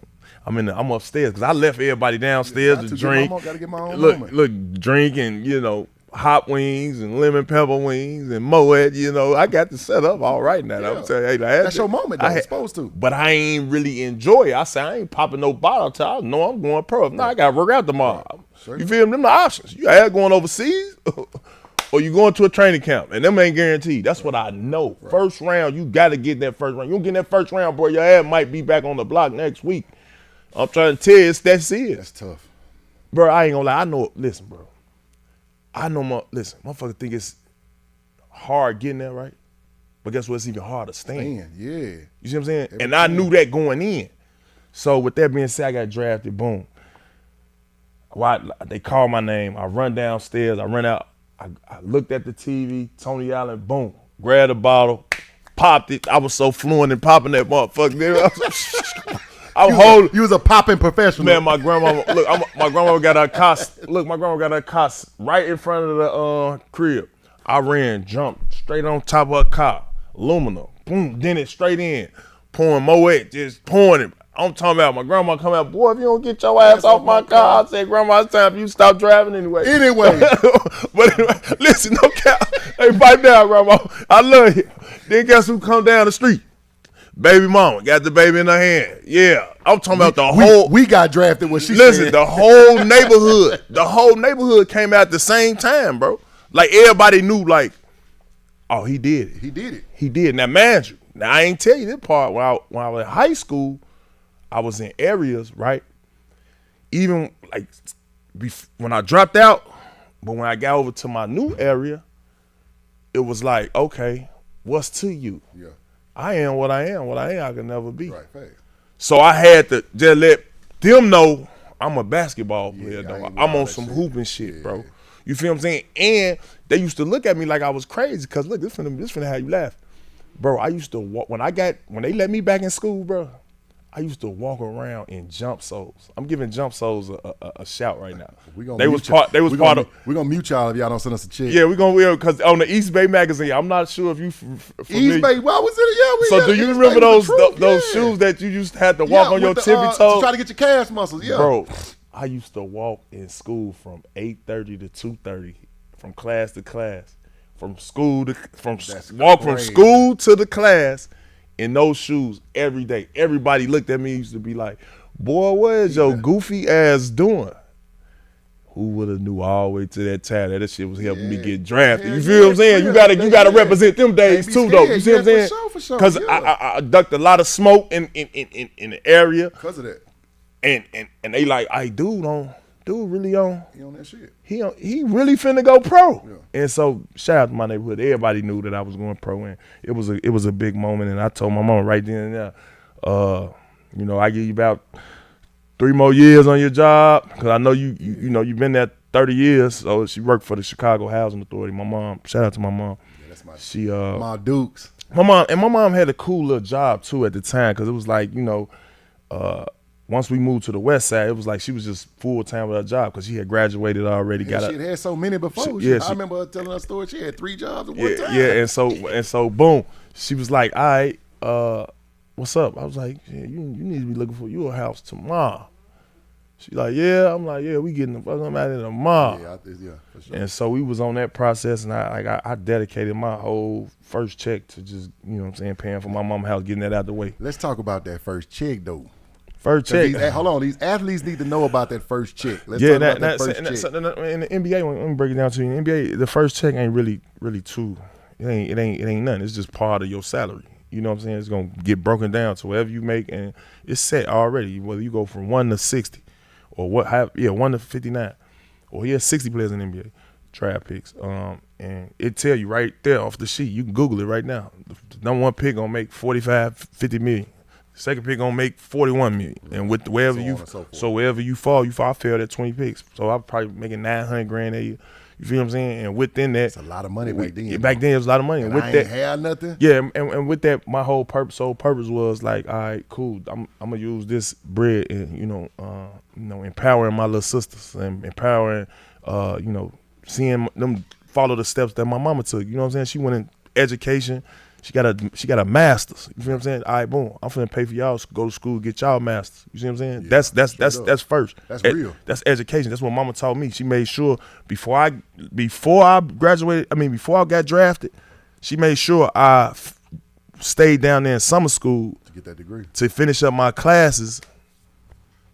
I'm upstairs because I left everybody downstairs to drink. Gotta get my own moment. Look, drink and, hot wings and lemon pepper wings and Moet, I got the setup all right now. Yeah. I'm telling you, hey, That's your moment, though. You're supposed to. But I ain't really enjoy it. I say I ain't popping no bottle till I know I'm going pro. If not, I got to work out tomorrow. Right. Sure. You feel me? Them the options. You either going overseas or you going to a training camp, and them ain't guaranteed. That's what I know. Right. First round, you got to get that first round. You don't get that first round, boy, your ass might be back on the block next week. I'm trying to tell you, that's it. That's tough. Bro, I ain't gonna lie. I know, listen, bro. Motherfucker think it's hard getting there, right? But guess what? It's even harder staying. Yeah. You see what I'm saying? And I knew that going in. So with that being said, I got drafted. Boom. They called my name. I run downstairs. I run out. I looked at the TV. Tony Allen. Boom. Grabbed a bottle. Popped it. I was so fluent in popping that motherfucker. You was a popping professional. Man, my grandma. Look, my grandma got her cost. Look, my grandma got her cost right in front of the crib. I ran, jumped straight on top of her car. Aluminum. Boom. Then it straight in. Pouring Moet. Just pouring it. I'm talking about my grandma come out. Boy, if you don't get your ass off my car, I say, Grandma, it's time for you to stop driving anyway. But listen, no cap. Hey, pipe down, Grandma. I love you. Then guess who come down the street? Baby mama got the baby in her hand. Yeah, I'm talking about the whole. We got drafted when she said. The whole neighborhood. The whole neighborhood came out at the same time, bro. Like everybody knew, like, oh, he did it. He did it. He did. Now, mind you, I ain't tell you this part. When I was in high school, I was in areas, right? Even like when I dropped out, but when I got over to my new area, it was like, okay, what's to you? Yeah. I am what I am. What I am, I can never be. Right, thanks. So I had to just let them know I'm a basketball player, though. I'm on some shit. hooping shit, bro. You feel what I'm saying? And they used to look at me like I was crazy, because look, this finna have you laugh. Bro, I used to walk, when they let me back in school, bro, I used to walk around in jump soles. I'm giving jump soles a shout right now. We're gonna mute y'all if y'all don't send us a check. Yeah, because on the East Bay magazine, I'm not sure if you familiar. East Bay, why was it? Yeah, so do you remember those shoes that you used to have to walk on your tippy toes? To try to get your calf muscles, yeah. Bro, I used to walk in school from 8:30 to 2:30, from class to class, from school to from school to the class in those shoes every day. Everybody looked at me, used to be like, boy, what is your goofy ass doing? Who would have knew all the way to that time that shit was helping me get drafted? You feel what I'm saying? You gotta represent them days too, though. You see what I'm saying? For sure. Because I ducked a lot of smoke in the area. Because of that. And they like, hey, dude really on. He on that shit. He really finna go pro. Yeah. And so shout out to my neighborhood. Everybody knew that I was going pro, and it was a big moment. And I told my mom right then and there, I give you about 3 more years on your job, because I know you've been there 30 years. So she worked for the Chicago Housing Authority. My mom, shout out to my mom. Yeah, that's my Dukes. My mom had a cool little job too at the time, because it was like, once we moved to the west side, it was like she was just full time with her job, because she had graduated already. She had so many before. I remember her telling her story. She had 3 jobs at one time. Yeah, and so boom, she was like, all right, what's up? I was like, yeah, you need to be looking for you a house tomorrow. She like, yeah. I'm like, yeah, we getting the fuck out of here tomorrow. Yeah, for sure. And so we was on that process, and I dedicated my whole first check to just, paying for my mama's house, getting that out the way. Let's talk about that first check though. First check. Hold on, these athletes need to know about that first check. Let's talk about that first check. In the NBA, let me break it down to you. In the NBA, the first check ain't really too It ain't nothing. It's just part of your salary. You know what I'm saying? It's gonna get broken down to whatever you make, and it's set already. Whether you go from 1 to 60, or 1 to 59, or he has 60 players in the NBA draft picks. And it tell you right there off the sheet. You can Google it right now. The number 1 pick gonna make 45, 50 million. Second pick gonna make 41 million. And with wherever wherever you fall, I failed at 20 picks. So I'm probably making $900,000 a year. You feel what I'm saying? And within that, it's a lot of money back then. Back then it was a lot of money. And with I that, ain't had nothing. Yeah, and with that, my whole purpose was like, all right, cool. I'm gonna use this bread and empowering my little sisters and empowering, seeing them follow the steps that my mama took. You know what I'm saying? She went in education. She got a master's. You feel what I'm saying? All right, boom. I'm finna pay for y'all to go to school, get y'all masters. You see what I'm saying? Yeah, that's first. That's real. That's education. That's what mama taught me. She made sure before I graduated, before I got drafted, she made sure I stayed down there in summer school to get that degree, to finish up my classes.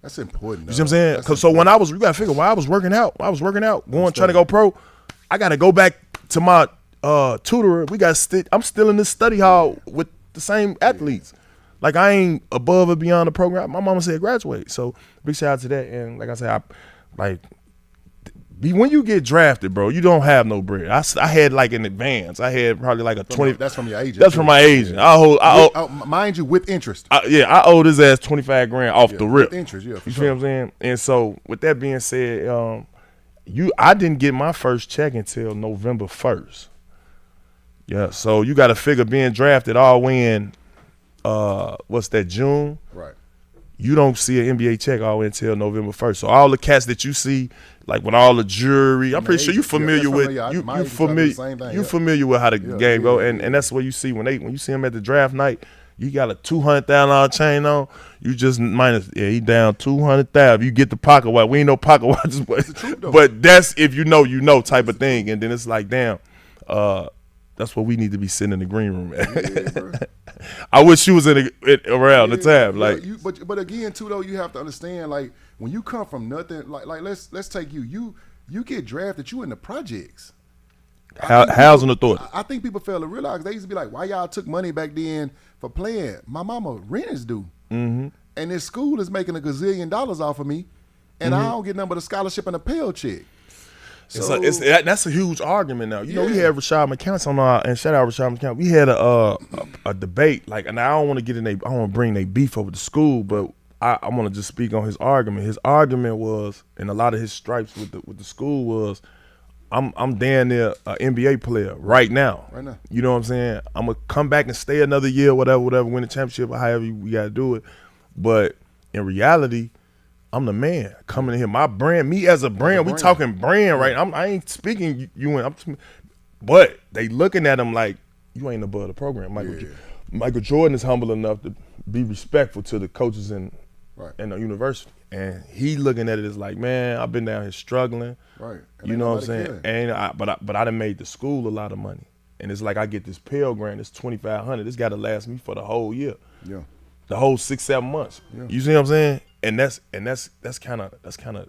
That's important. You see what I'm saying? Because so when you gotta figure, while I was working out, trying to go pro, I gotta go back to my tutorer. I'm still in this study hall with the same athletes. Like I ain't above or beyond the program. My mama said graduate. So big shout out to that. And like I said, when you get drafted, bro, you don't have no bread. I had like in advance. I had probably like a 20. That's from your agent. That's from my agent. I mind you, with interest. I owed his ass $25,000 off the rip. With interest, yeah. You feel what I'm saying? And so with that being said, I didn't get my first check until November 1st. Yeah, so you got to figure being drafted all the way in, what's that, June? Right. You don't see an NBA check all the way until November 1st. So all the cats that you see, like with all the jewelry, I'm pretty sure you're familiar with familiar with how the game go, and that's what you see when you see them at the draft night. You got a $200,000 chain on. You just he down $200,000. You get the pocket watch. We ain't no pocket watches, but that's if you know type of thing. And then it's like, damn. That's what we need to be sitting in the green room at. Yeah, I wish you was around the time. Like, but again, too though, you have to understand, like when you come from nothing, like let's take you get drafted, you in the projects. Housing authority. I think people fail to realize they used to be like, why y'all took money back then for playing? My mama rent is due, and this school is making $1 gazillion off of me, and I don't get nothing but a scholarship and a Pell check. So that's a huge argument now. You know, we had Rashad McCounts on and shout out Rashad McCounts. We had a debate, like, and I don't want to I don't want to bring their beef over to school, but I want to just speak on his argument. His argument was, and a lot of his stripes with the school was, I'm damn near an NBA player right now. Right now. You know what I'm saying? I'm gonna come back and stay another year, whatever, win a championship or however we gotta do it. But in reality, I'm the man coming in here. My brand, me as a brand, we talking brand, right? I ain't speaking but they looking at him like, you ain't above the program. Michael Jordan is humble enough to be respectful to the coaches in the university. And he looking at it as like, man, I've been down here struggling. Right. You know what I'm saying? But I done made the school a lot of money. And it's like I get this Pell Grant, it's $2,500. This gotta last me for the whole year. Yeah. The whole 6-7 months. Yeah. You see what I'm saying? And that's kind of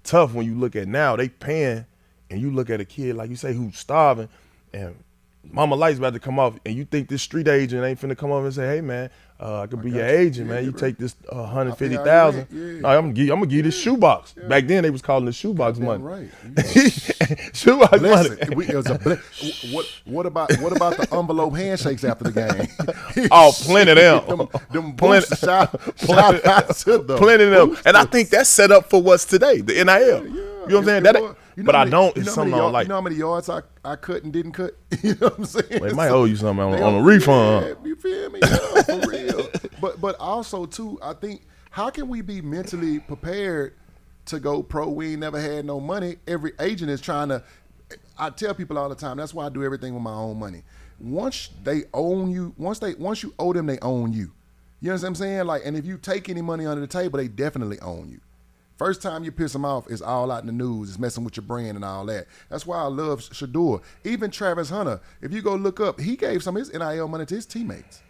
tough when you look at now. They paying, and you look at a kid like you say who's starving, and mama lights about to come off, and you think this street agent ain't finna come up and say, hey man, I could be your agent, man. You take this $150,000. No, I'm gonna give you this shoebox. Yeah. Back then they was calling it shoebox money. Right. Shoebox money. What about the envelope handshakes after the game? Oh, plenty of them. them shout out to them. Plenty of them. And I think that's set up for what's today, the NIL. Yeah. You know what I'm saying? It's something I don't like. You know how many yards I cut and didn't cut? You know what I'm saying? Well, they might owe you something on a refund. Yeah, you feel me? Yeah, for real. But also, too, I think, how can we be mentally prepared to go pro? We ain't never had no money. Every agent is trying to, I tell people all the time, that's why I do everything with my own money. Once they own you, once you owe them, they own you. You know what I'm saying? Like, and if you take any money under the table, they definitely own you. First time you piss them off, it's all out in the news. It's messing with your brand and all that. That's why I love Shador. Even Travis Hunter, if you go look up, he gave some of his NIL money to his teammates.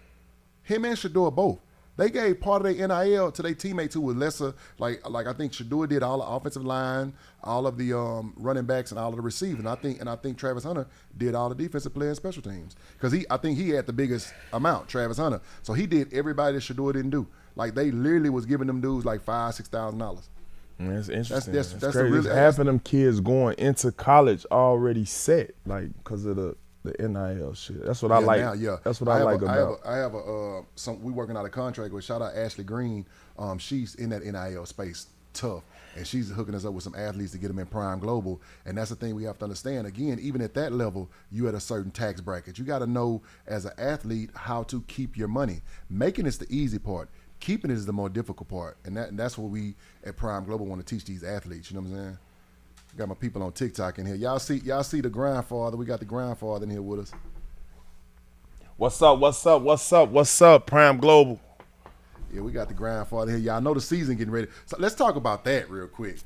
Him and Shador both. They gave part of their NIL to their teammates who were lesser. Like I think Shador did all the offensive line, all of the running backs, and all of the receiving. I think Travis Hunter did all the defensive play and special teams because I think he had the biggest amount, Travis Hunter. So he did everybody that Shador didn't do. Like they literally was giving them dudes like $5,000-$6,000. That's interesting. That's crazy. really, half of them kids going into college already set, like because of the NIL shit. That's what I like. Now, That's what I like about. I have we working out a contract with. Shout out Ashley Green. She's in that NIL space, tough, and she's hooking us up with some athletes to get them in Prime Global. And that's the thing we have to understand. Again, even at that level, you at a certain tax bracket. You got to know as an athlete how to keep your money. Making is the easy part. Keeping it is the more difficult part, and that's what we at Prime Global want to teach these athletes. You know what I'm saying? Got my people on TikTok in here. Y'all see the Grindfather. We got the Grindfather in here with us. What's up, Prime Global? Yeah, we got the Grindfather here. Y'all know the season getting ready. So let's talk about that real quick.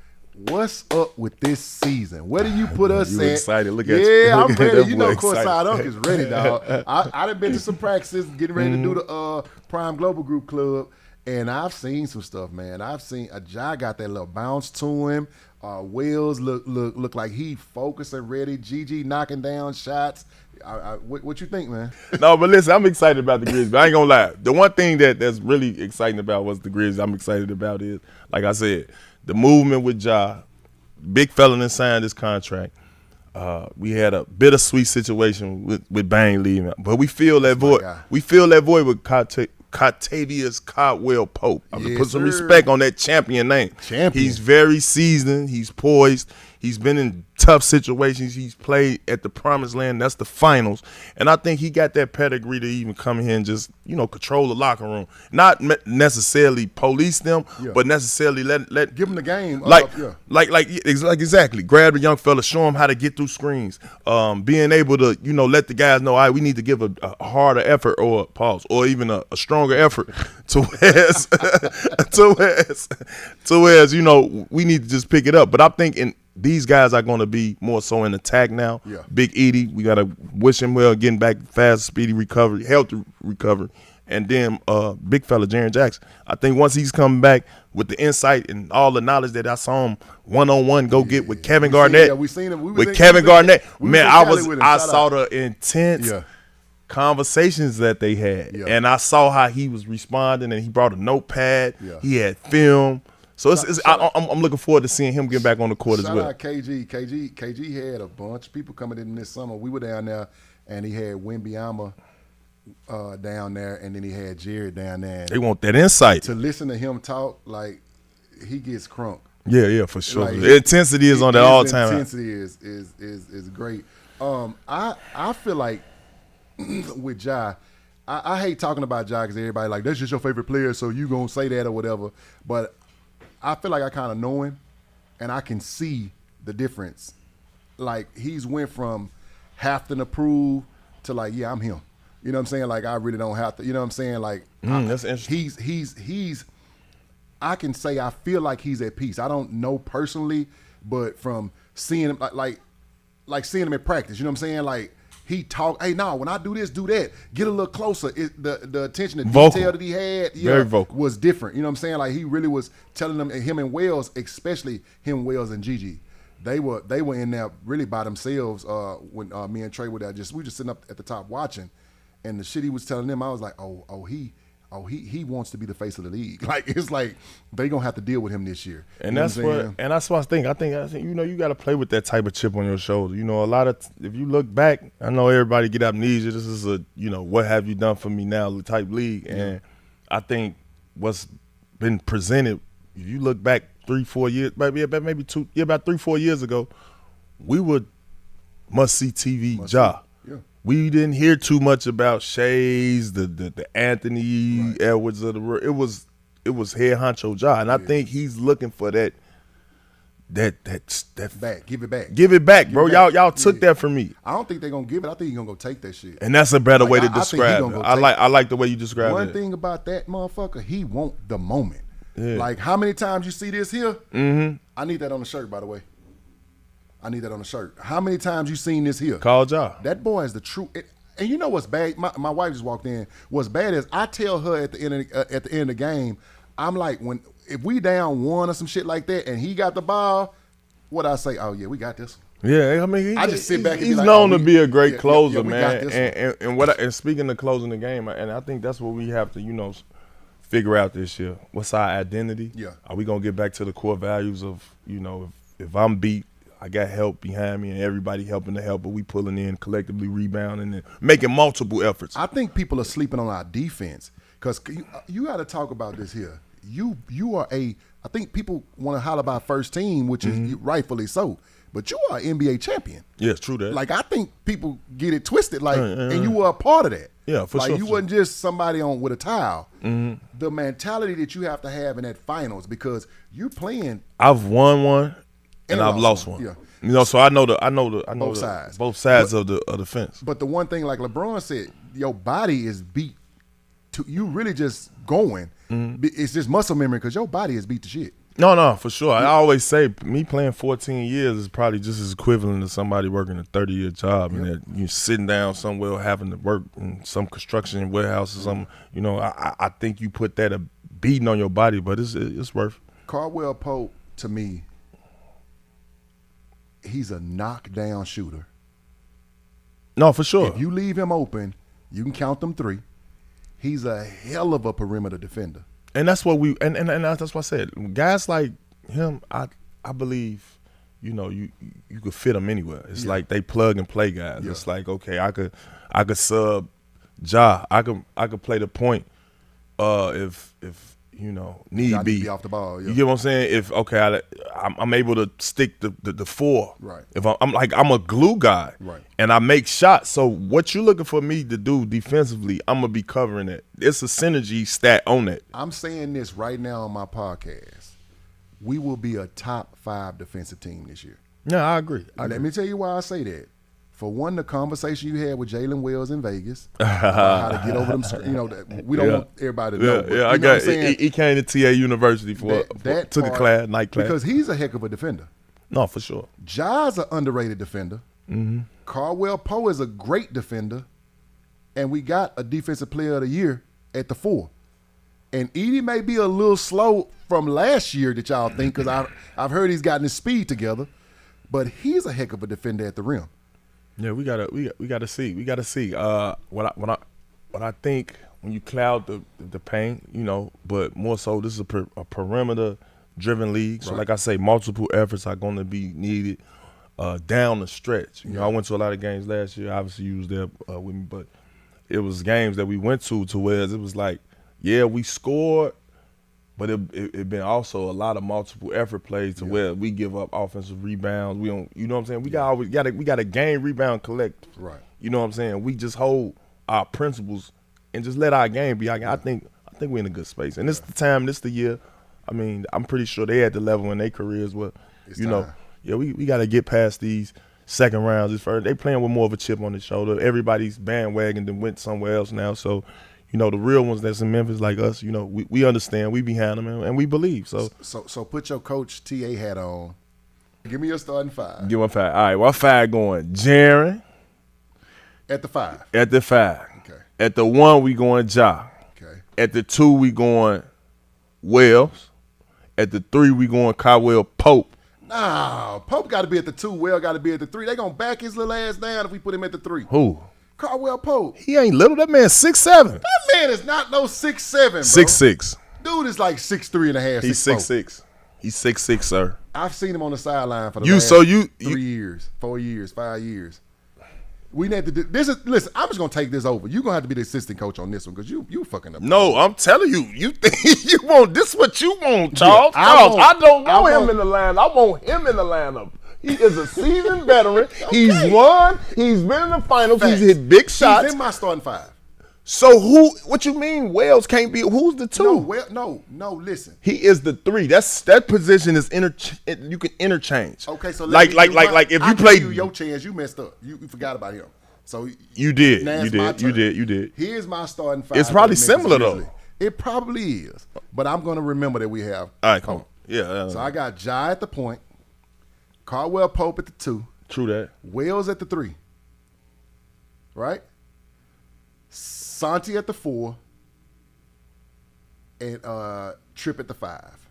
What's up with this season? Where do you put us you at? Excited. Look at Yeah, I'm at ready. that You know boy Courtside Unk is ready, dog. I done been to some practices, getting ready to do the Prime Global Group Club, and I've seen some stuff, man. I've seen Ja got that little bounce to him. Wells look like he focused and ready. Gigi knocking down shots. What you think, man? No, but listen, I'm excited about the Grizzlies. But I ain't gonna lie. The one thing that's really exciting about what's the Grizzlies I'm excited about is, like I said, the movement with Ja. Big fella done signed this contract. We had a bittersweet situation with Bang leaving, but we feel that void. We feel that void with Contavious Caldwell Pope. I'm gonna put some respect on that champion name. He's very seasoned. He's poised. He's been in tough situations. He's played at the promised land. That's the finals. And I think he got that pedigree to even come here and just, control the locker room. Not necessarily police them, but necessarily let give them the game. Exactly. Grab the young fella, show him how to get through screens. Being able to, let the guys know, all right, we need to give a harder effort or even a stronger effort towards, we need to just pick it up. But I'm thinking these guys are going to be more so in attack now. Yeah. Big Edie, we got to wish him well, getting back fast, speedy recovery, healthy recovery. And then big fella, Jaren Jackson. I think once he's coming back with the insight and all the knowledge that I saw him one-on-one get with Kevin Garnett. We seen him. With Kevin Garnett. Man, I saw the intense conversations that they had. Yeah. And I saw how he was responding, and he brought a notepad. Yeah. He had film. So I'm looking forward to seeing him get back on the court as well. Shout out KG. KG had a bunch of people coming in this summer. We were down there, and he had Wembyama down there, and then he had Jared down there. They want that insight. To listen to him talk, like, he gets crunk. Yeah, for sure. Like, the intensity is on the all-time. Intensity is great. I feel like with Ja, I hate talking about Ja because everybody like, that's just your favorite player, so you going to say that or whatever. But I feel like I kind of know him, and I can see the difference. Like, he's went from having to prove to like, yeah, I'm him. You know what I'm saying? Like, I really don't have to. You know what I'm saying? Like, that's interesting. He's. I can say I feel like he's at peace. I don't know personally, but from seeing him, like seeing him in practice. You know what I'm saying? Like, he talk. Hey, no, when I do this, do that. Get a little closer. The attention, the detail that he had, very vocal, was different. You know what I'm saying? Like, he really was telling them, him and Wells, especially him, Wells and Gigi. They were in there really by themselves when me and Trey were there. We just sitting up at the top watching, and the shit he was telling them, I was like, he wants to be the face of the league. Like, it's like they gonna have to deal with him this year. And that's what I think. I think you got to play with that type of chip on your shoulder. A lot of if you look back, I know everybody get amnesia. This is a what have you done for me now type league, and I think what's been presented. If you look back 3-4 years, maybe about 3-4 years ago, we would must see TV Ja. Yeah. We didn't hear too much about Shays, the Anthony Edwards of the world. It was head honcho Ja, and I think he's looking for that back. Give it back. Give it back, bro. Y'all took that from me. I don't think they're gonna give it. I think he's gonna go take that shit. And that's a better way to describe it. I like the way you describe it. One thing about that motherfucker, he want the moment. Yeah. Like, how many times you see this here? Mm-hmm. I need that on the shirt, by the way. I need that on the shirt. How many times you seen this here? Call Ja. That boy is the true. And you know what's bad? My wife just walked in. What's bad is I tell her at the end of the game, I'm like, if we down one or some shit like that, and he got the ball, what I say? Oh yeah, we got this one. Yeah, I mean, I just sit back and he's be like, known to be a great closer, we man. got this And speaking of closing the game, and I think that's what we have to, figure out this year. What's our identity? Yeah. Are we gonna get back to the core values of, if I'm beat, I got help behind me and everybody helping to help, but we pulling in, collectively rebounding and making multiple efforts. I think people are sleeping on our defense because you got to talk about this here. You are I think people want to holler about first team, which is rightfully so, but you are an NBA champion. Yeah, it's true that. Like, I think people get it twisted, and you were a part of that. Yeah, for sure. Like, you wasn't just somebody on with a towel. The mentality that you have to have in that finals, because you playing. I've won one and I've lost one. Yeah. So I know both sides. Both sides of the fence. But the one thing, like LeBron said, your body is beat. You really just going. It's just muscle memory because your body is beat to shit. No, for sure. I always say me playing 14 years is probably just as equivalent to somebody working a 30-year job, and that you're sitting down somewhere having to work in some construction warehouse or something. I think you put that a beating on your body, but it's worth. Caldwell Pope, to me, he's a knockdown shooter. No, for sure. If you leave him open, you can count them three. He's a hell of a perimeter defender. And that's what and that's what I said. Guys like him, I believe, you could fit them anywhere. It's like they plug and play guys. It's like, okay, I could sub Ja. I could play the point if need be off the ball. You get what I'm saying? If I'm able to stick the four. Right. If I'm a glue guy. Right. And I make shots. So what you're looking for me to do defensively, I'm gonna be covering it. It's a synergy stat on it. I'm saying this right now on my podcast. We will be a top 5 defensive team this year. Yeah, I agree. Let me tell you why I say that. For one, the conversation you had with Jalen Wells in Vegas, how to get over them. We don't want everybody to know. Yeah, I got. He came to TA University to the class, night class, because he's a heck of a defender. No, for sure. Ja's an underrated defender. Caldwell Pope is a great defender, and we got a defensive player of the year at the 4. And Edie may be a little slow from last year that y'all think, because I've heard he's gotten his speed together, but he's a heck of a defender at the rim. Yeah, we gotta see. We gotta see. What I think when you cloud the paint, but more so this is a perimeter driven league. So like I say, multiple efforts are going to be needed down the stretch. I went to a lot of games last year. Obviously, you was there with me, but it was games that we went to where it was like, yeah, we scored, but it been also a lot of multiple effort plays to where we give up offensive rebounds. We don't, you know what I'm saying? We got to game, rebound, collect. Right. You know what I'm saying? We just hold our principles and just let our game be. I think we're in a good space, and this is the time. This is the year. I mean, I'm pretty sure they at the level in their careers where, we got to get past these second rounds. They playing with more of a chip on the shoulder. Everybody's bandwagon then went somewhere else now. So, the real ones that's in Memphis like us, we understand. We behind them and we believe. So put your Coach TA hat on. Give me your starting 5. Give me 5. All right, what 5 going? Jaren. At the 5. At the 5. Okay. At the 1, we going Ja. Okay. At the 2, we going Wells. At the 3, we going Caldwell Pope. Nah, Pope got to be at the 2. Well got to be at the 3. They going to back his little ass down if we put him at the 3. Who? Caldwell Pope. He ain't little. That man's 6'7". That man is not no 6'7", bro. 6'6". Dude is like 6'3" and a half. He's 6'6". He's 6'6", sir. I've seen him on the sideline for the last 3 years, 4 years, 5 years. We need to do this. Listen, I'm just gonna take this over. You're gonna have to be the assistant coach on this one because you fucking up. No, I'm telling you, you think you want this? What you want, Charles? Yeah, I don't want him in the lineup. I want him in the lineup. He is a seasoned veteran. Okay. He's won. He's been in the finals. Facts. He's hit big shots. He's in my starting 5. So what you mean Wells can't be? Who's the 2? No. Listen. He is the 3. That position is you can interchange. Okay, so like if you played your chance, you messed up. You forgot about him. So you did. You did. Here's my starting 5. It's probably similar though. It probably is, but I'm gonna remember that we have. All right, come on. Yeah. So I got Ja at the point, Caldwell Pope at the 2. True that. Wells at the 3. Right. Santi at the 4, and Trip at the 5.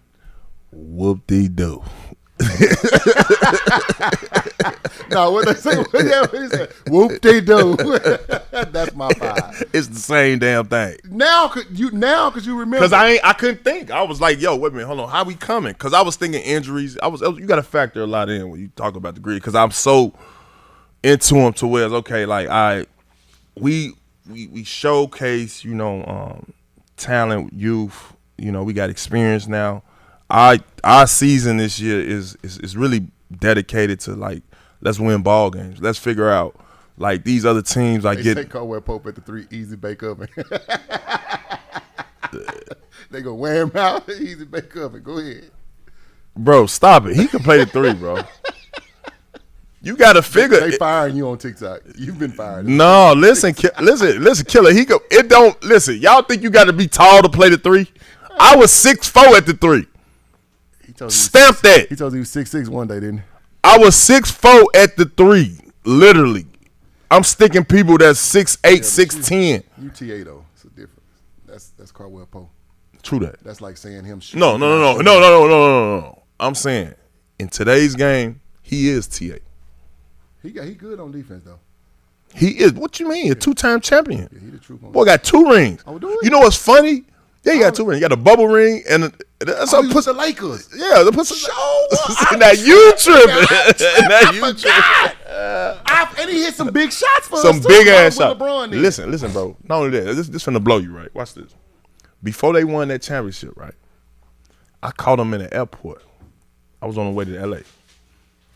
Whoop-de-doo. No, what they say? What they say? Whoop-de-doo. That's my 5. It's the same damn thing. Now, cause you remember? Because I couldn't think. I was like, yo, wait a minute, hold on, how we coming? Because I was thinking injuries. You got to factor a lot in when you talk about the Grizz. Because I'm so into them to where it's okay. Like we showcase, talent, youth. We got experience now. Our season this year is really dedicated to, like, let's win ball games. Let's figure out, like, these other teams. They say Caldwell Pope at the 3, easy bake oven. They go wear him out, easy bake oven. Go ahead, bro. Stop it. He can play the 3, bro. You got to figure. They firing you on TikTok. You've been fired. No, listen, Killer. Listen. Y'all think you got to be tall to play the 3? I was 6'4" at the 3. Stamp that. He told you he was 6'6" one day, didn't he? I was 6'4" at the 3, literally. I'm sticking people that's 6'8", 6'10". UTA though, it's a difference. That's Caldwell Pope. True that. That's like saying him. No. I'm saying in today's game, he is TA. He good on defense though. He is. What you mean? A 2-time champion. Yeah, he the truth. Boy got 2 rings. Oh, do it? You know what's funny? Yeah, he got 2 rings. He got a bubble ring and that's he was the Lakers. Yeah, the pussy. Now you tripping. And he hit some big shots for us. Some big ass shots. LeBron Listen, bro. Not only that, this finna blow you, right? Watch this. Before they won that championship, right? I caught him in the airport. I was on the way to LA.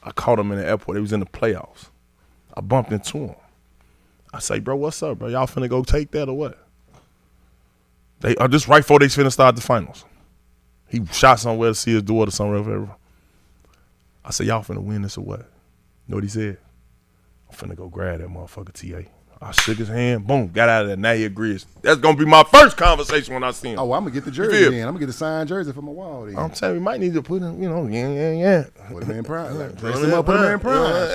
I caught him in the airport. They was in the playoffs. I bumped into him. I say, bro, what's up, bro? Y'all finna go take that or what? They are just right before they finna start the finals. He shot somewhere to see his daughter somewhere. Whatever. I said, y'all finna win this or what? You know what he said? I'm finna go grab that motherfucker TA. I shook his hand, boom, got out of there. Now he agrees. That's gonna be my first conversation when I see him. Oh, I'm gonna get the jersey then. I'm gonna get the signed jersey for my wall then. I'm telling you, we might need to put him, yeah. Put him in prime. Dress him up, put him in prime.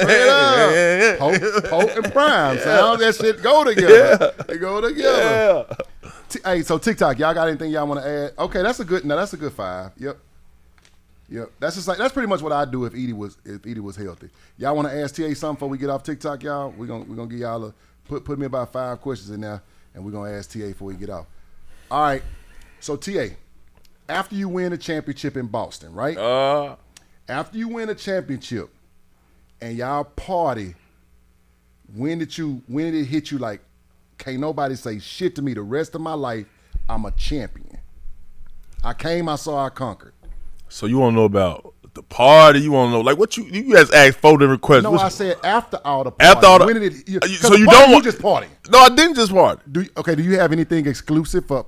Pope and prime. Sound that shit go together. Yeah. They go together. Yeah. Hey, so TikTok, y'all got anything y'all want to add? Okay, that's a good 5. Yep. That's just that's pretty much what I'd do if Edie was healthy. Y'all want to ask TA something before we get off TikTok, y'all? We're gonna give y'all a put me about 5 questions in there, and we're gonna ask TA before we get off. All right. So TA, after you win a championship in Boston, right? After you win a championship and y'all party, when did it hit you like, can't nobody say shit to me the rest of my life? I'm a champion. I came, I saw, I conquered. So you want to know about the party? You want to know like what you guys asked 4 different questions? No, I said after all the party. After all the, when did it? So you don't want just party? No, I didn't just party. Do you have anything exclusive for?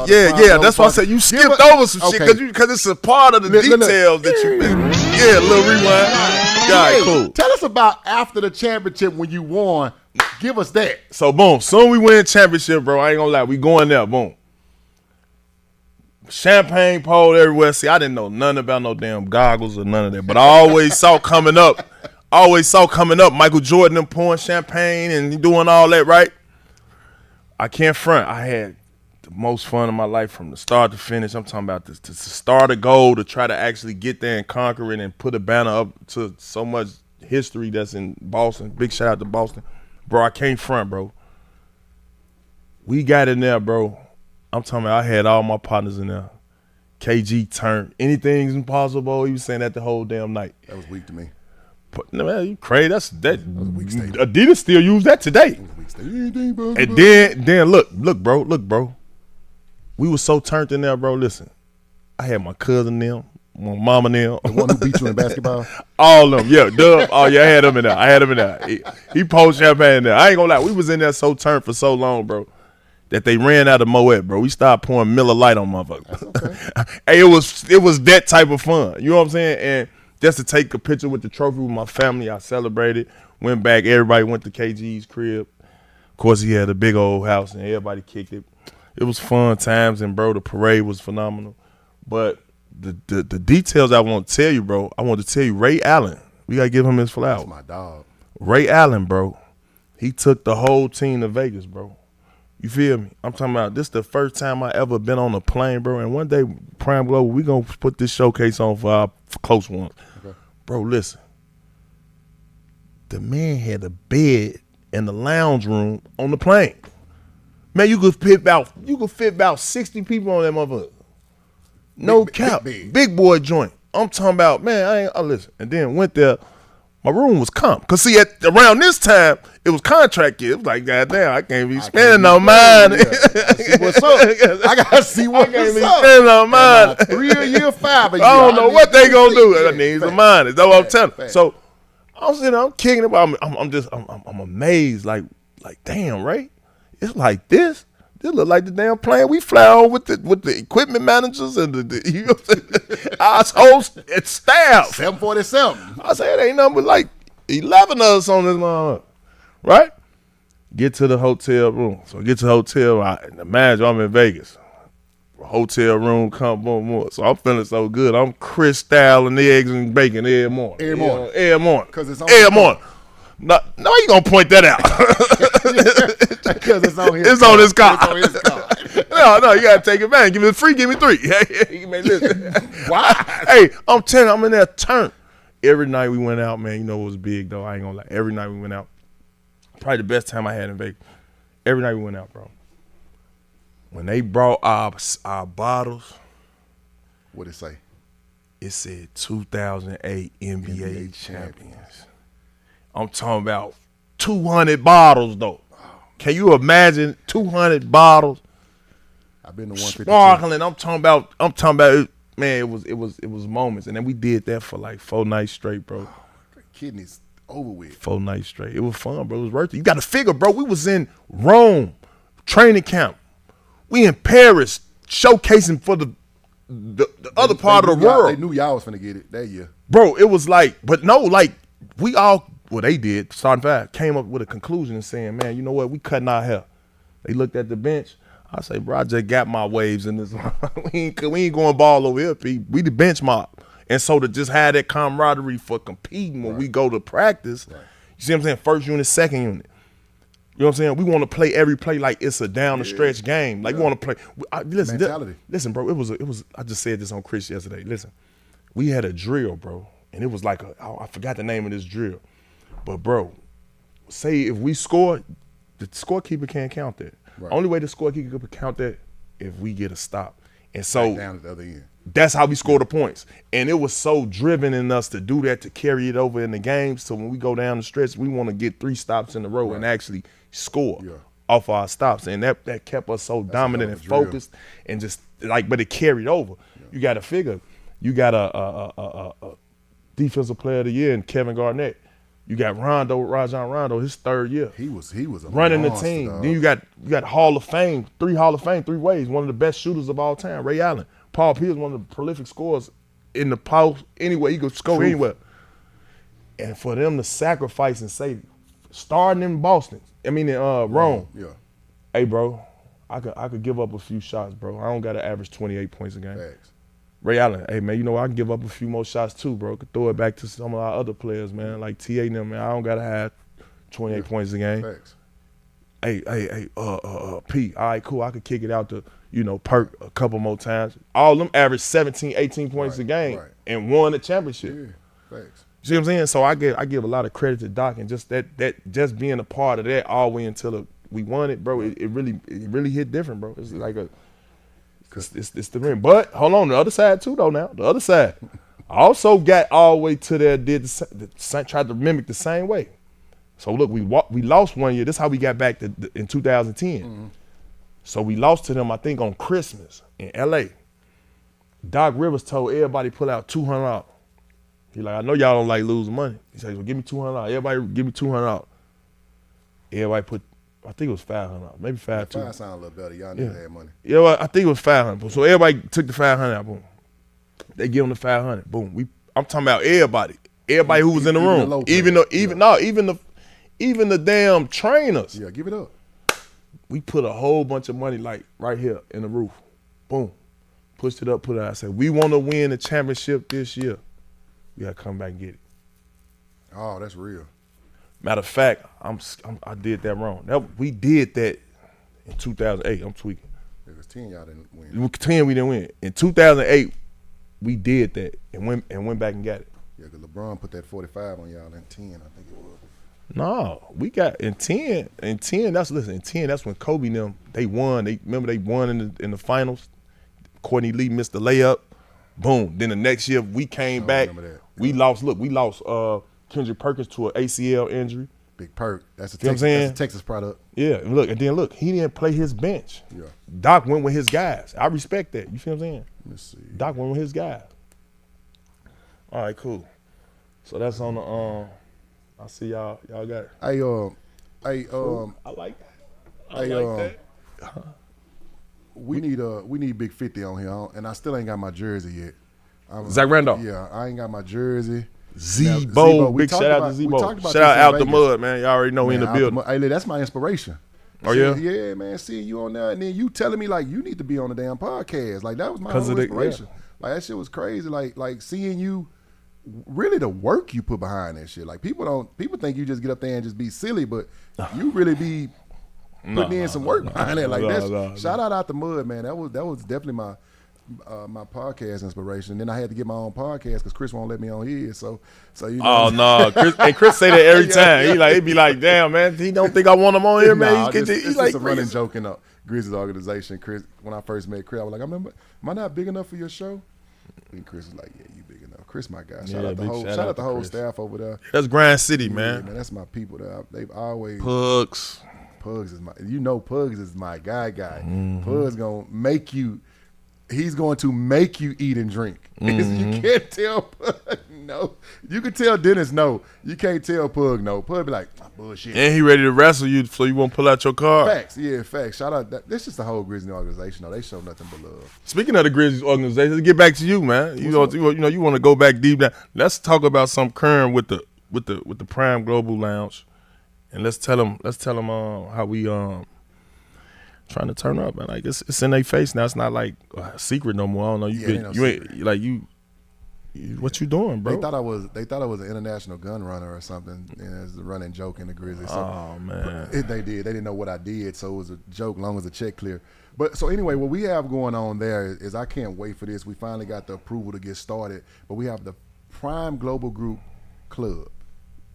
Yeah. That's why I said you skipped over some shit because it's a part of the details that you. Yeah, a little rewind. Hey, cool. Tell us about after the championship when you won. Give us that. So boom, soon we win championship, bro. I ain't gonna lie, we going there. Boom. Champagne pole everywhere. See, I didn't know nothing about no damn goggles or none of that, but I always saw coming up. Michael Jordan them pouring champagne and doing all that, right? I can't front. I had the most fun of my life from the start to finish. I'm talking about this to start a goal to try to actually get there and conquer it and put a banner up to so much history that's in Boston. Big shout out to Boston. Bro, I can't front, bro. We got in there, bro. I'm talking about I had all my partners in there. KG turned. Anything's impossible. He was saying that the whole damn night. That was weak to me. But no, man, you crazy. That was a weak statement. Adidas still use that today. And then look, bro. We was so turned in there, bro. Listen, I had my cousin them, my mama them. The one who beat you in basketball? All of them, yeah. Dub. Oh, yeah, I had him in there. He poured champagne in there. I ain't gonna lie. We was in there so turned for so long, bro, that they ran out of Moet, bro. We started pouring Miller Lite on motherfuckers. Okay. Hey, it was that type of fun. You know what I'm saying? And just to take a picture with the trophy with my family, I celebrated. Went back. Everybody went to KG's crib. Of course, he had a big old house, and everybody kicked it. It was fun times, and, bro, the parade was phenomenal. But the details I want to tell you, bro, I want to tell you Ray Allen. We got to give him his flowers. That's my dog. Ray Allen, bro, he took the whole team to Vegas, bro. You feel me? I'm talking about this the first time I ever been on a plane, bro. And one day, Prime Global, we gonna put this showcase on for our close ones. Okay. Bro, listen. The man had a bed in the lounge room on the plane. Man, you could fit about 60 people on that motherfucker. No cap. Big boy joint. I'm talking about, man, listen. And then went there. My room was comp. Cause see, around this time, it was contract year. It was like, goddamn, I can't be spending no mine. What's up? I gotta see what's up. I can't be spending no mine. 3 a year, 5 a year. I don't know what they gonna do. I need some money. That's what I'm telling you. So I'm sitting there, I'm kicking it. I'm amazed. Like, damn, right? It's like this. This look like the damn plane we fly on with the equipment managers and our whole staff. 747. I said, it ain't nothing but like 11 of us on this motherfucker, right? Get to the hotel room. So get to the hotel. Imagine I'm in Vegas. Hotel room, come boom, more. So I'm feeling so good. I'm Chris style and eggs and bacon every morning. Every morning. Because it's on every morning. No, you gonna point that out? Because it's on his. It's on his car. It's on his car. No, you gotta take it back. Give me free. Give me 3. Why? Hey, I'm telling you, I'm in there turn. Every night we went out, man. You know it was big though. I ain't gonna lie. Every night we went out. Probably the best time I had in Vegas. Every night we went out, bro. When they brought our bottles, what'd it say? It said 2008 NBA champions. I'm talking about 200 bottles though. Can you imagine 200 bottles? I've been to 152. Sparkling. I'm talking about it, man. It was moments, and then we did that for like 4 nights straight, bro. Kidneys over with. 4 nights straight. It was fun, bro. It was worth it. You got to figure, bro. We was in Rome, training camp. We in Paris, showcasing for the other part of the world. They knew y'all was finna get it that year, bro. It was like, but no, like we all. Well, they did, starting 5, came up with a conclusion and saying, man, you know what, we cutting our hair. They looked at the bench. I say, bro, I just got my waves in this. we ain't going ball over here, P. We the bench mob. And so to just have that camaraderie for competing when we go to practice, you see what I'm saying, first unit, second unit. You know what I'm saying? We want to play every play like it's a down the stretch game. Like we want to play. Listen, bro, it was, I just said this on Chris yesterday. Listen, we had a drill, bro. And it was like I forgot the name of this drill. But, bro, say if we score, the scorekeeper can't count that. Right. Only way the scorekeeper can count that if we get a stop. And so down at the other end. That's how we score the points. And it was so driven in us to do that, to carry it over in the game. So when we go down the stretch, we want to get 3 stops in a row and actually score off our stops. And that kept us so dominant and focused and just like, but it carried over. Yeah. You got to figure, you got a defensive player of the year in Kevin Garnett. You got Rajon Rondo, his 3rd year. He was running the team. Dog. Then you got Hall of Fame, 3 Hall of Fame, 3 ways. One of the best shooters of all time, Ray Allen. Paul Pierce, one of the prolific scorers in the post. Anywhere you could score anywhere. And for them to sacrifice and say, starting in Boston, in Rome. Yeah. Hey, bro, I could give up a few shots, bro. I don't got to average 28 points a game. Thanks. Hey man, you know I can give up a few more shots too, bro. Could throw it back to some of our other players, man, like TA and them, man. I don't gotta have 28 points a game. Thanks. Pete, all right, cool. I could kick it out to, Perk a couple more times. All of them average 17, 18 points a game and won the championship. Yeah, thanks. You see what I'm saying? So I give a lot of credit to Doc and just that just being a part of that all the way until we won it, bro. It really hit different, bro. It's like it's the ring. But hold on, the other side too though now. The other side. I also got all the way to there, tried to mimic the same way. So look, we lost 1 year. This is how we got back in 2010. Mm-hmm. So we lost to them, I think, on Christmas in L.A. Doc Rivers told everybody pull out $200. He like, I know y'all don't like losing money. He said, well, give me $200. Everybody give me $200. Everybody put, I think it was $500, maybe $500. $500 sound a little better. Y'all need to have money. Yeah, well, I think it was $500. So everybody took the $500 out. Boom. They give them the $500. Boom. I'm talking about everybody. Everybody who was in the room. Even the damn trainers. Yeah, give it up. We put a whole bunch of money like right here in the roof. Boom. Pushed it up, put it out. I said, we want to win the championship this year. We got to come back and get it. Oh, that's real. Matter of fact, I did that wrong. We did that In 2008, I'm tweaking. It was 10 y'all didn't win. 10 we didn't win. In 2008, we did that and went back and got it. Yeah, because LeBron put that 45 on y'all in 10, I think it was. No, we got in 10. In 10, that's when Kobe and them, they won. They won in the finals. Courtney Lee missed the layup. Boom. Then the next year we came back. We lost Kendrick Perkins to an ACL injury. Big Perk. That's a Texas product. Yeah, and look, he didn't play his bench. Yeah. Doc went with his guys. I respect that. You feel what I'm saying? Let's see. Doc went with his guys. All right, cool. So that's on the I see y'all got it. I like that. We need Big 50 on here, and I still ain't got my jersey yet. Zach Randolph. Yeah, I ain't got my jersey. Z-Bo, big shout out to Z-Bo. Shout out the mud, man. Y'all already know we in the building. Hey, that's my inspiration. Oh, yeah? Yeah, man. Seeing you on there, and then you telling me, like, you need to be on the damn podcast. Like, that was my whole inspiration. Like, that shit was crazy. Like seeing you, really the work you put behind that shit. Like, people think you just get up there and just be silly, but you really be putting in some work behind it. Like, shout out the mud, man. That was definitely my podcast inspiration. Then I had to get my own podcast because Chris won't let me on his. So you know. Oh no, Chris say that every time. He be like, damn man, he don't think I want him on here, man. It's just a running joke in the Grizzlies organization. Chris, when I first met Chris, I was like, am I not big enough for your show? And Chris was like, yeah, you big enough. Chris, my guy. Shout out the whole staff over there. That's Grind City, man. Yeah, man, that's my people. They've always Pugs is my. Pugs is my guy. Mm-hmm. Pugs gonna make you. He's going to make you eat and drink. Mm-hmm. You can't tell Pug no. You can tell Dennis no. You can't tell Pug no. Pug be like, bullshit. And he ready to wrestle you so you won't pull out your card. Facts, yeah, facts. Shout out. That's just the whole Grizzlies organization. Though. They show nothing but love. Speaking of the Grizzlies organization, let's get back to you, man. You want to go back deep down. Let's talk about some current with the Prime Global Lounge, and let's tell them how we trying to turn up, man. Like it's in their face now. It's not like a secret no more. I don't know. You ain't like you. What you doing, bro? They thought I was an international gun runner or something. And it's a running joke in the Grizzlies. So, oh man, they didn't know what I did, so it was a joke. Long as the check clear. But so anyway, what we have going on there is I can't wait for this. We finally got the approval to get started. But we have the Prime Global Group Club.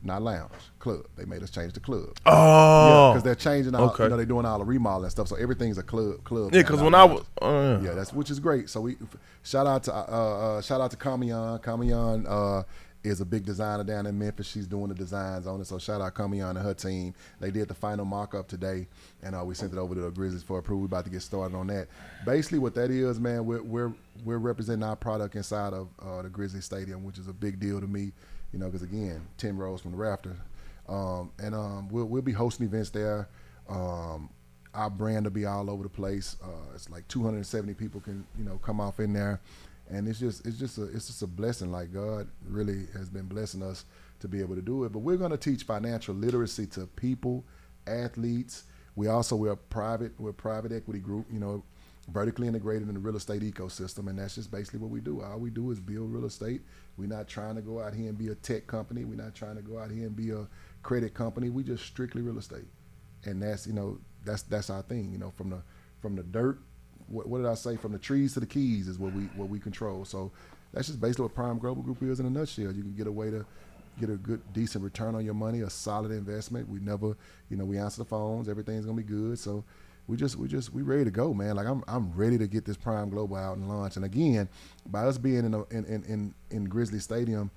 Not lounge, club. They made us change the club. Oh, because they're changing all. Okay. They're doing all the remodel and stuff. So everything's a club. Yeah, because when I was, that's which is great. So we shout out to Kamiyan. Kamiyan is a big designer down in Memphis. She's doing the designs on it. So shout out Kamiyan and her team. They did the final mock-up today, and we sent it over to the Grizzlies for approval. We're about to get started on that. Basically, what that is, man, we're representing our product inside of the Grizzlies Stadium, which is a big deal to me. You know, because again, 10 rows from the rafter, we'll be hosting events there. Our brand will be all over the place. It's like 270 people can come off in there, and it's just a blessing. Like God really has been blessing us to be able to do it. But we're going to teach financial literacy to people, athletes. We're a private equity group. Vertically integrated in the real estate ecosystem, and that's just basically what we do. All we do is build real estate. We're not trying to go out here and be a tech company. We're not trying to go out here and be a credit company. We just strictly real estate, and that's our thing. From the dirt, what did I say? From the trees to the keys is what we control. So that's just basically what Prime Global Group is in a nutshell. You can get a way to get a good, decent return on your money, a solid investment. We never, we answer the phones. Everything's gonna be good. So. We ready to go, man. Like I'm ready to get this Prime Global out and launch. And again, by us being in Grizzly Stadium,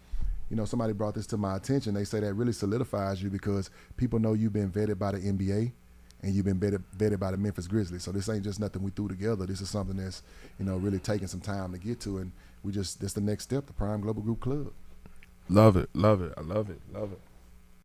somebody brought this to my attention. They say that really solidifies you because people know you've been vetted by the NBA and you've been vetted by the Memphis Grizzlies. So this ain't just nothing we threw together. This is something that's really taking some time to get to, and that's the next step, the Prime Global Group Club. Love it. I love it.